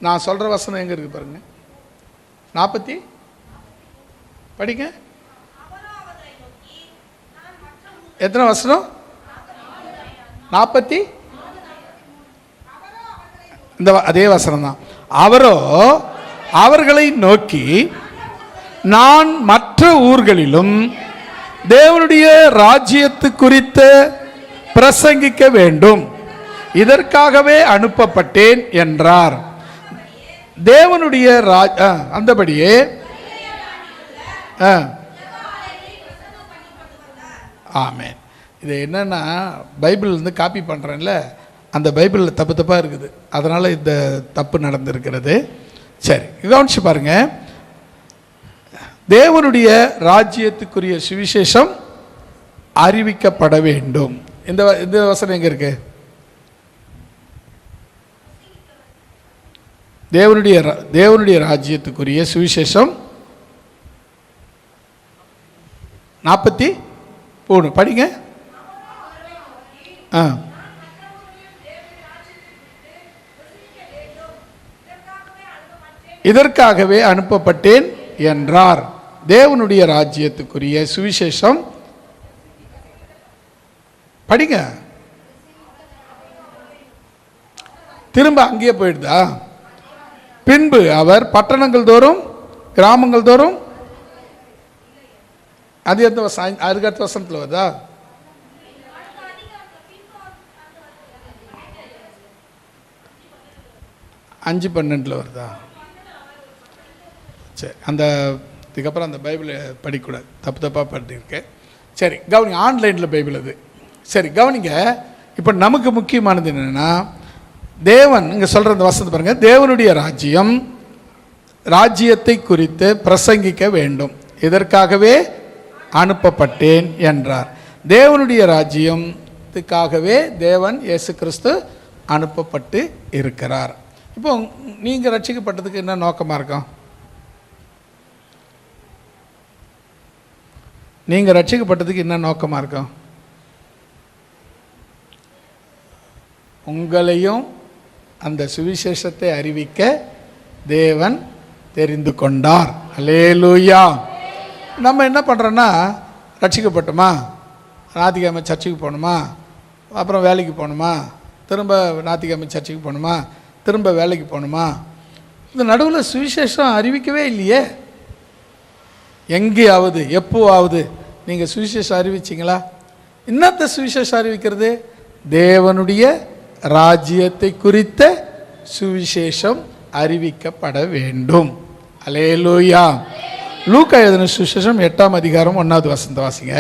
நான் சொல்கிற வசனம் எங்கே இருக்குது பாருங்க. 40 படிங்க. எத்தனை வசனம்? 40. இந்த அதே வசனம் தான். அவரோ அவர்களை நோக்கி நான் மற்ற ஊர்களிலும் தேவனுடைய ராஜ்யத்து குறித்த பிரசங்கிக்க வேண்டும், இதற்காகவே அனுப்பப்பட்டேன் என்றார். தேவனுடைய அந்தபடியே ஆமென். இது என்னன்னா, பைபிள் வந்து காப்பி பண்ணுறேன்ல, அந்த பைபிளில் தப்பாக இருக்குது, அதனால் இந்த தப்பு நடந்திருக்கிறது. சரி, கவனிச்சு பாருங்க. தேவனுடைய ராஜ்யத்துக்குரிய சுவிசேஷம் அறிவிக்கப்பட வேண்டும். இந்த வசனம் எங்கே இருக்கு? தேவனுடைய ராஜ்யத்துக்குரிய சுவிசேஷம் 43 படிங்க. இதற்காகவே அனுப்பப்பட்டேன் என்றார். தேவனுடைய ராஜ்யத்துக்குரிய சுவிசேஷம் படிங்க. திரும்ப அங்கேயே போயிடுதா? பின்பு அவர் பட்டணங்கள் தோறும் கிராமங்கள் தோறும், அது எந்த அதுக்கு அடுத்த வசனத்தில் வருதா? அஞ்சு 12 வருதா? சரி, அந்த இதுக்கப்புறம் அந்த பைபிளை படிக்கக்கூடாது, தப்பாக படிச்சிருக்கேன். சரி, கவனிங்க. ஆன்லைனில் பைபிள் அது. சரி, கவனிங்க. இப்போ நமக்கு முக்கியமானது என்னென்னா, தேவன் இங்கே சொல்கிற இந்த வசனத்தை பாருங்கள், தேவனுடைய ராஜ்யத்தை குறித்து பிரசங்கிக்க வேண்டும், இதற்காகவே அனுப்பப்பட்டேன் என்றார். தேவனுடைய ராஜ்யத்துக்காகவே தேவன் இயேசு கிறிஸ்து அனுப்பப்பட்டு இருக்கிறார். இப்போ நீங்கள் ரட்சிக்கப்பட்டதுக்கு என்ன நோக்கமாக இருக்கும்? நீங்கள் ரட்சிக்கப்பட்டதுக்கு என்ன நோக்கமாக இருக்கும்? உங்களையும் அந்த சுவிசேஷத்தை அறிவிக்க தேவன் தெரிந்து கொண்டார். அல்லேலூயா. நம்ம என்ன பண்ணுறோன்னா, ரட்சிக்கப்பட்டோமா, ஞாயிற்றுக்கிழமை சர்ச்சுக்கு போகணுமா, அப்புறம் வேலைக்கு போகணுமா, திரும்ப ஞாயிற்றுக்கிழமை சர்ச்சுக்கு போகணுமா, திரும்ப வேலைக்கு போகணுமா, இந்த நடுவில் சுவிசேஷம் அறிவிக்கவே இல்லையே. எங்கேயாவது எப்போவாவது நீங்கள் சுவிசேஷம் அறிவிச்சிங்களா? இன்னத்த சுவிசேஷம் அறிவிக்கிறது? தேவனுடைய ராஜ்யத்தை குறித்த சுவிசேஷம் அறிவிக்கப்பட வேண்டும். அல்லேலூயா. லூக்கா எழுதின சுவிசேஷம் 8ஆம் அதிகாரம் 1வது வசனத்தை வாசிங்க.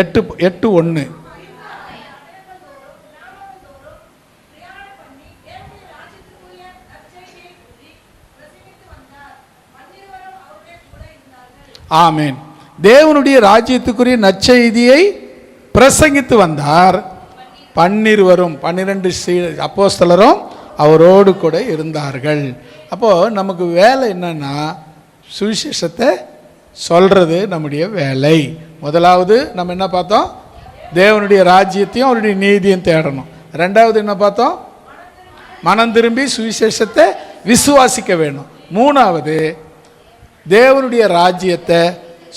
8:1. ஆமென். தேவனுடைய ராஜ்யத்துக்குரிய நற்செய்தியை பிரசங்கித்து வந்தார். 12 அப்போஸ்தலரும் அவரோடு கூட இருந்தார்கள். அப்போது நமக்கு வேலை என்னன்னா, சுவிசேஷத்தை சொல்கிறது நம்முடைய வேலை. முதலாவது நம்ம என்ன பார்த்தோம்? தேவனுடைய ராஜ்யத்தையும் அவருடைய நீதியும் தேடணும். ரெண்டாவது என்ன பார்த்தோம்? மனம் திரும்பி சுவிசேஷத்தை விசுவாசிக்க வேணும். மூணாவது தேவனுடைய ராஜ்யத்தை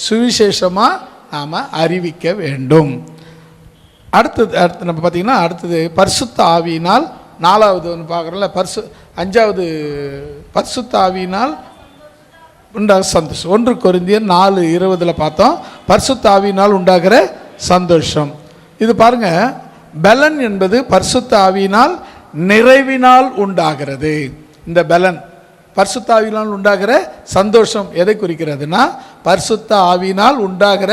சுவிசேஷமாக நாம் அறிவிக்க வேண்டும். அடுத்தது நம்ம பார்த்திங்கன்னா, அடுத்தது பரிசுத்த ஆவியினால், 4வது ஒன்று பார்க்குறோம்ல, 5வது பரிசுத்த ஆவியினால் உண்டாக சந்தோஷம். 1 கொரிந்தியர் 4:20 பார்த்தோம், பரிசுத்த ஆவியினால் உண்டாகிற சந்தோஷம். இது பாருங்கள், பலன் என்பது பரிசுத்த ஆவியினால் நிறைவினால் உண்டாகிறது. இந்த பலன் பரிசுத்த ஆவியினால் உண்டாகிற சந்தோஷம் எதை குறிக்கிறதுனா, பரிசுத்த ஆவியினால் உண்டாகிற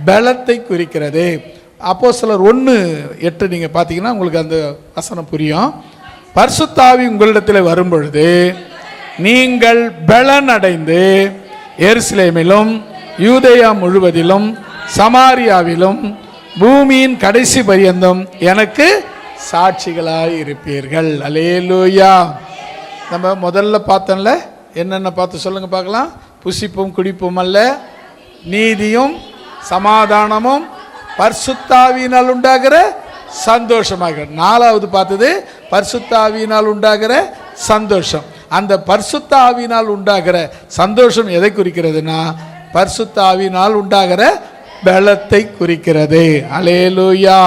பலத்தை குறிக்கிறது. அப்போஸ்தலர் 1:8 நீங்கள் பார்த்தீங்கன்னா உங்களுக்கு அந்த வசனம் புரியும். பரிசுத்த ஆவி உங்களிடத்தில் வரும்பொழுது நீங்கள் பலன் அடைந்து எருசலேமிலும் யூதேயா முழுவதிலும் சமாரியாவிலும் பூமியின் கடைசி பரியந்தம் எனக்கு சாட்சிகளாய் இருப்பீர்கள். அல்லேலூயா. நம்ம முதல்ல பார்த்தோம்ல, என்னென்ன பார்த்து சொல்லுங்க பார்க்கலாம். புசிப்பும் குடிப்பும் அல்ல, நீதியும் சமாதானமும் பரிசுத்த ஆவியினால் உண்டாகிற சந்தோஷமாக. 4வது பார்த்தது பரிசுத்த ஆவியினால் உண்டாகிற சந்தோஷம். அந்த பரிசுத்த ஆவியினால் உண்டாகிற சந்தோஷம் எதை குறிக்கிறதுனா, பரிசுத்த ஆவியினால் உண்டாகிற பலத்தை குறிக்கிறது. அல்லேலூயா.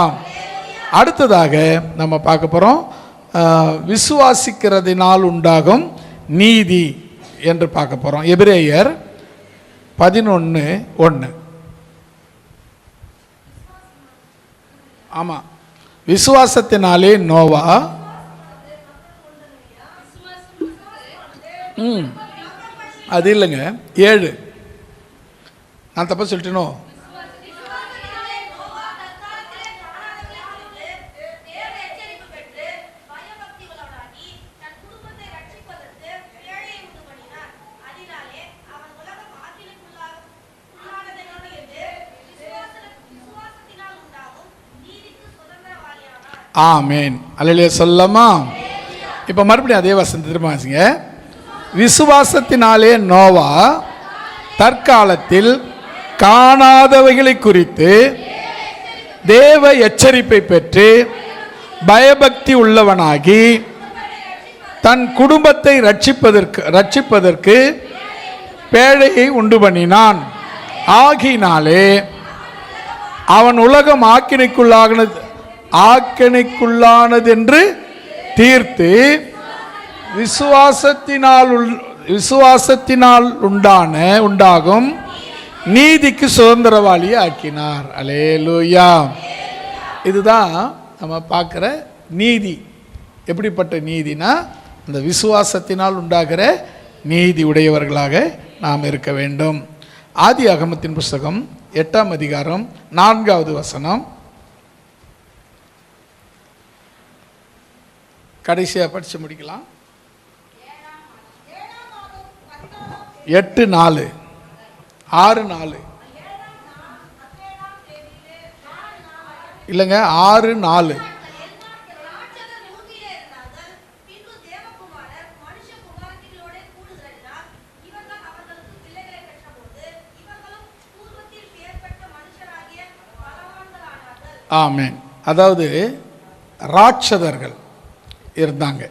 அடுத்ததாக நம்ம பார்க்க போகிறோம், விசுவாசிக்கிறதினால் உண்டாகும் நீதி என்று பார்க்க போகிறோம். எபிரேயர் 11:1. ஆமாம், விசுவாசத்தினாலே நோவா அது இல்லைங்க, 7. நான் தப்பா சொல்லிட்டேனோ? ஆமேன். அல்லேலூயா சொல்லலாமா? இப்போ மறுபடியும் அதே வசனத்தை திரும்ப வாசிங்க. விசுவாசத்தினாலே நோவா தற்காலத்தில் காணாதவைகளை குறித்து தேவ எச்சரிப்பை பெற்று பயபக்தி உள்ளவனாகி தன் குடும்பத்தை ரட்சிப்பதற்கு பேழையை உண்டு பண்ணினான். ஆகினாலே அவன் உலகம் ஆக்கினைக்குள்ளானதென்று தீர்த்து விசுவாசத்தினால் உண்டாகும் நீதிக்கு சுதந்திரவாளி ஆக்கினார். அல்லேலூயா. இதுதான் நம்ம பார்க்குற நீதி. எப்படிப்பட்ட நீதினா, அந்த விசுவாசத்தினால் உண்டாகிற நீதி உடையவர்களாக நாம் இருக்க வேண்டும். ஆதியாகமத்தின் புஸ்தகம் 8ஆம் அதிகாரம் 4வது வசனம். கடைசியாக படித்து முடிக்கலாம். 8:4 6:4 இல்லைங்க, 6:4. ஆமென். அதாவது ராட்சதர்கள் இருந்தாங்க.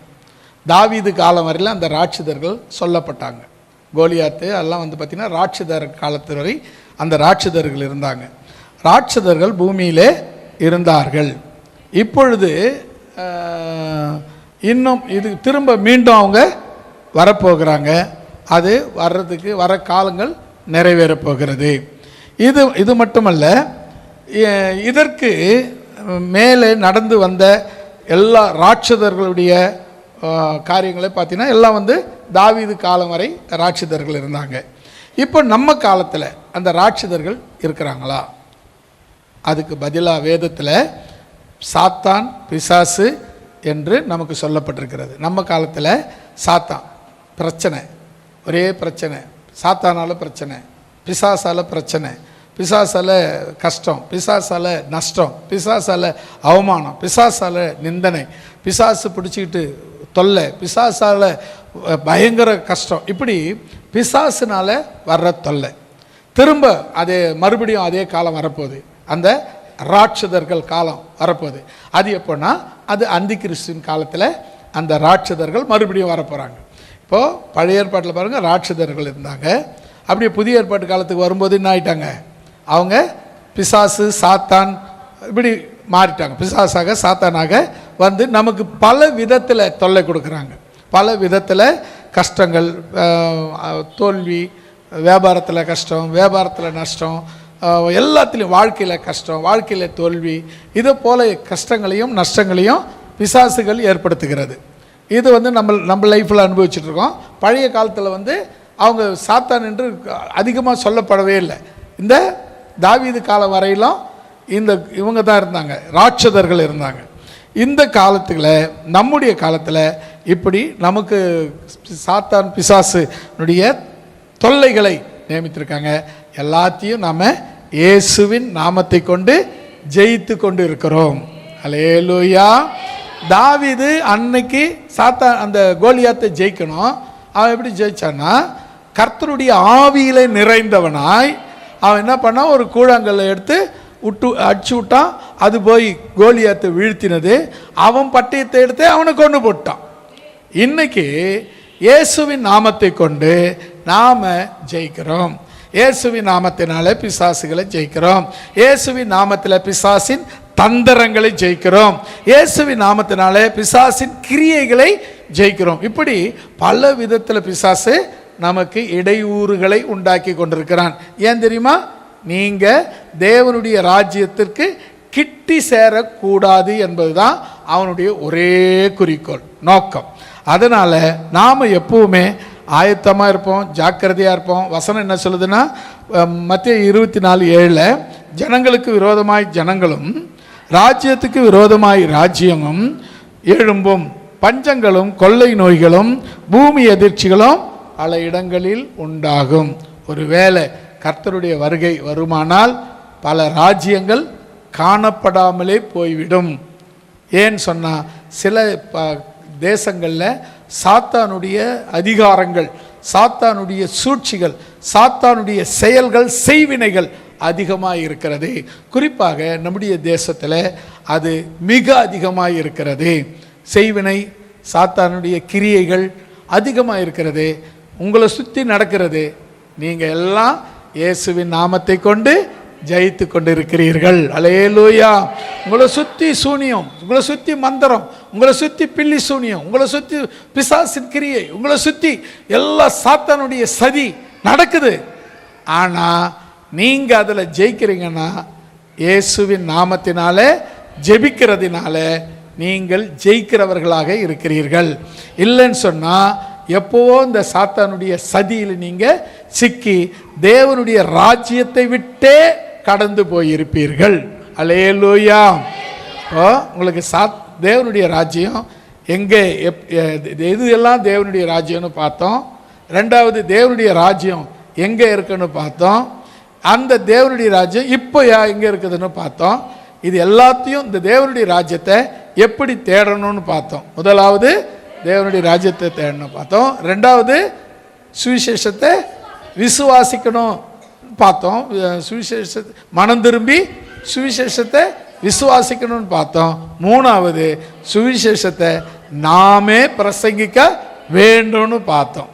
தாவீது காலம் வரையில் அந்த ராட்சதர்கள் சொல்லப்பட்டாங்க. கோலியாத்து எல்லாம் வந்து பார்த்திங்கன்னா ராட்சதர் காலத்து வரை அந்த ராட்சதர்கள் இருந்தாங்க. ராட்சதர்கள் பூமியிலே இருந்தார்கள். இப்பொழுது இன்னும் இது திரும்ப மீண்டும் அவங்க வரப்போகிறாங்க. அது வர்றதுக்கு வர காலங்கள் நிறைவேறப் போகிறது. இது மட்டுமல்ல, இதற்கு மேலே நடந்து வந்த எல்லா ராட்சதர்களுடைய காரியங்களை பார்த்தீங்கன்னா எல்லாம் வந்து தாவீது காலம் வரை ராட்சதர்கள் இருந்தாங்க. இப்போ நம்ம காலத்தில் அந்த ராட்சதர்கள் இருக்கிறாங்களா? அதுக்கு பதிலாக வேதத்தில் சாத்தான் பிசாசு என்று நமக்கு சொல்லப்பட்டிருக்கிறது. நம்ம காலத்தில் சாத்தான் பிரச்சனை, ஒரே பிரச்சனை, சாத்தானால் பிரச்சனை, பிசாசால் பிரச்சனை, பிசாசால் கஷ்டம், பிசாசால் நஷ்டம், பிசாசால் அவமானம், பிசாசால் நிந்தனை, பிசாசு பிடிச்சிக்கிட்டு தொல்லை, பிசாசால் பயங்கர கஷ்டம். இப்படி பிசாசுனால வர்ற தொல்லை திரும்ப அதே மறுபடியும் அதே காலம் வரப்போகுது. அந்த ராட்சதர்கள் காலம் வரப்போகுது. அது எப்போன்னா அது அந்தி கிறிஸ்துவின் காலத்தில் அந்த ராட்சதர்கள் மறுபடியும் வரப்போகிறாங்க. இப்போது பழைய ஏற்பாட்டில் பாருங்கள் ராட்சதர்கள் இருந்தாங்க. அப்படியே புதிய ஏற்பாட்டு காலத்துக்கு வரும்போது என்ன ஆயிட்டாங்க? அவங்க பிசாசு சாத்தான் இப்படி மாறிட்டாங்க. பிசாசாக சாத்தானாக வந்து நமக்கு பல விதத்தில் தொல்லை கொடுக்குறாங்க. பல விதத்தில் கஷ்டங்கள், தோல்வி, வியாபாரத்தில் கஷ்டம், வியாபாரத்தில் நஷ்டம், எல்லாத்துலேயும் வாழ்க்கையில் கஷ்டம், வாழ்க்கையில் தோல்வி, இதை போல கஷ்டங்களையும் நஷ்டங்களையும் பிசாசுகள் ஏற்படுத்துகிறது. இது வந்து நம்ம லைஃப்பில் அனுபவிச்சுட்ருக்கோம். பழைய காலத்தில் வந்து அவங்க சாத்தான் என்று அதிகமாக சொல்லப்படவே இல்லை. இந்த தாவீது காலம் வரையிலும் இவங்க தான் இருந்தாங்க, ராட்சதர்கள் இருந்தாங்க. இந்த காலத்தில் நம்முடைய காலத்தில் இப்படி நமக்கு சாத்தான் பிசாசுனுடைய தொல்லைகளை நியமித்திருக்காங்க. எல்லாத்தையும் நாம் இயேசுவின் நாமத்தை கொண்டு ஜெயித்து கொண்டு இருக்கிறோம். அல்லேலூயா. தாவீது அன்னைக்கு சாத்தான் அந்த கோலியாத்தை ஜெயிக்கணும். அவன் எப்படி ஜெயிச்சான்னா, கர்த்தருடைய ஆவியிலே நிறைந்தவனாய் அவன் என்ன பண்ணான், ஒரு கூழாங்கல்லை எடுத்து அடிச்சு விட்டான். அது போய் கோலியாத்தை வீழ்த்தினது. அவன் பட்டயத்தை எடுத்து அவனை கொண்டு போட்டான். இன்னைக்கு இயேசுவின் நாமத்தை கொண்டு நாம் ஜெயிக்கிறோம். இயேசுவின் நாமத்தினால பிசாசுகளை ஜெயிக்கிறோம். இயேசுவின் நாமத்தில் பிசாசின் தந்திரங்களை ஜெயிக்கிறோம். இயேசுவின் நாமத்தினால பிசாசின் கிரியைகளை ஜெயிக்கிறோம். இப்படி பல விதத்தில் பிசாசு நமக்கு இடையூறுகளை உண்டாக்கி கொண்டிருக்கிறான். ஏன் தெரியுமா? நீங்கள் தேவனுடைய ராஜ்யத்திற்கு கிட்டி சேரக்கூடாது என்பதுதான் அவனுடைய ஒரே குறிக்கோள், நோக்கம். அதனால் நாம் எப்பவுமே ஆயத்தமாக இருப்போம், ஜாக்கிரதையாக இருப்போம். வசனம் என்ன சொல்லுதுன்னா, மத்தேயு 24:7 ஜனங்களுக்கு விரோதமாய் ஜனங்களும் ராஜ்யத்துக்கு விரோதமாய் ராஜ்யமும் எழும்பும், பஞ்சங்களும் கொள்ளை நோய்களும் பூமி எதிர்ச்சிகளும் பல இடங்களில் உண்டாகும். ஒருவேளை கர்த்தருடைய வருகை வருமானால் பல ராஜ்யங்கள் காணப்படாமலே போய்விடும். ஏன்னு சொன்னால் சில தேசங்களில் சாத்தானுடைய அதிகாரங்கள், சாத்தானுடைய சூழ்ச்சிகள், சாத்தானுடைய செயல்கள், செய்வினைகள் அதிகமாக இருக்கிறது. குறிப்பாக நம்முடைய தேசத்தில் அது மிக அதிகமாக இருக்கிறது. செய்வினை, சாத்தானுடைய கிரியைகள் அதிகமாக இருக்கிறது. உங்களை சுற்றி நடக்கிறது. நீங்கள் எல்லாம் இயேசுவின் நாமத்தை கொண்டு ஜெயித்து கொண்டு இருக்கிறீர்கள். அல்லேலூயா. உங்களை சுற்றி சூனியம், உங்களை சுற்றி மந்திரம், உங்களை சுற்றி பில்லி சூனியம், உங்களை சுற்றி பிசாசின் கிரியை, உங்களை சுற்றி எல்லா சாத்தானுடைய சதி நடக்குது. ஆனால் நீங்கள் அதில் ஜெயிக்கிறீங்கன்னா இயேசுவின் நாமத்தினால ஜெபிக்கிறதுனால நீங்கள் ஜெயிக்கிறவர்களாக இருக்கிறீர்கள். இல்லைன்னு சொன்னால் எப்போவோ இந்த சாத்தானுடைய சதியில் நீங்கள் சிக்கி தேவனுடைய ராஜ்யத்தை விட்டே கடந்து போயிருப்பீர்கள். அல்லேலூயா. உங்களுக்கு தேவனுடைய ராஜ்யம் எங்கே எது எல்லாம் தேவனுடைய ராஜ்யம்னு பார்த்தோம். ரெண்டாவது தேவனுடைய ராஜ்யம் எங்கே இருக்குன்னு பார்த்தோம். அந்த தேவனுடைய ராஜ்யம் இப்போ எங்கே இருக்குதுன்னு பார்த்தோம். இது எல்லாத்தையும் இந்த தேவனுடைய ராஜ்யத்தை எப்படி தேடணும்னு பார்த்தோம். முதலாவது தேவனுடைய ராஜ்யத்தை தேடணும் பார்த்தோம். ரெண்டாவது சுவிசேஷத்தை விசுவாசிக்கணும் பார்த்தோம். சுவிசேஷத்தை மனம் திரும்பி சுவிசேஷத்தை விசுவாசிக்கணும்னு பார்த்தோம். மூணாவது சுவிசேஷத்தை நாமே பிரசங்கிக்க வேண்டும்னு பார்த்தோம்.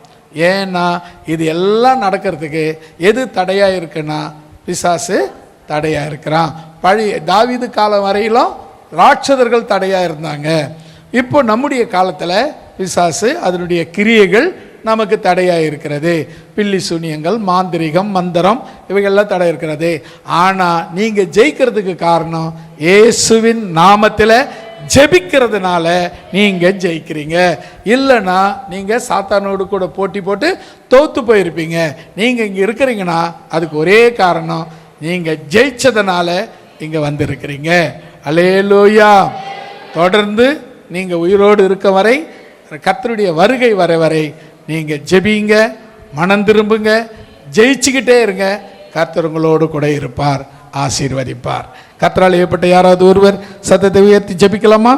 ஏன்னா இது எல்லாம் நடக்கிறதுக்கு எது தடையாக இருக்குன்னா பிசாசு தடையாக இருக்கிறான். பழைய தாவீது காலம் வரையிலும் ராட்சதர்கள் தடையாக இருந்தாங்க. இப்போ நம்முடைய காலத்தில் பிசாசு அதனுடைய கிரியைகள் நமக்கு தடையாக இருக்கிறது. பில்லி சூனியங்கள், மாந்திரிகம், மந்திரம் இவைகள்லாம் தடை இருக்கிறது. ஆனால் நீங்கள் ஜெயிக்கிறதுக்கு காரணம் இயேசுவின் நாமத்தில் ஜெபிக்கிறதுனால நீங்கள் ஜெயிக்கிறீங்க. இல்லைன்னா நீங்கள் சாத்தானோடு கூட போட்டி போட்டு தோற்று போயிருப்பீங்க. நீங்கள் இங்கே இருக்கிறீங்கன்னா அதுக்கு ஒரே காரணம் நீங்கள் ஜெயிச்சதுனால இங்கே வந்திருக்கிறீங்க. அல்லேலூயா. தொடர்ந்து நீங்கள் உயிரோடு இருக்க வரை, கர்த்தருடைய வருகை வர வரை நீங்கள் ஜெபிங்க, மனம் திரும்புங்க, ஜெயிச்சுக்கிட்டே இருங்க. கர்த்தர் உங்களோடு கூட இருப்பார், ஆசீர்வதிப்பார். கர்த்தரால் ஏற்பட்ட யாராவது ஒருவர் சத்தத்தை உயர்த்தி ஜெபிக்கலாமா?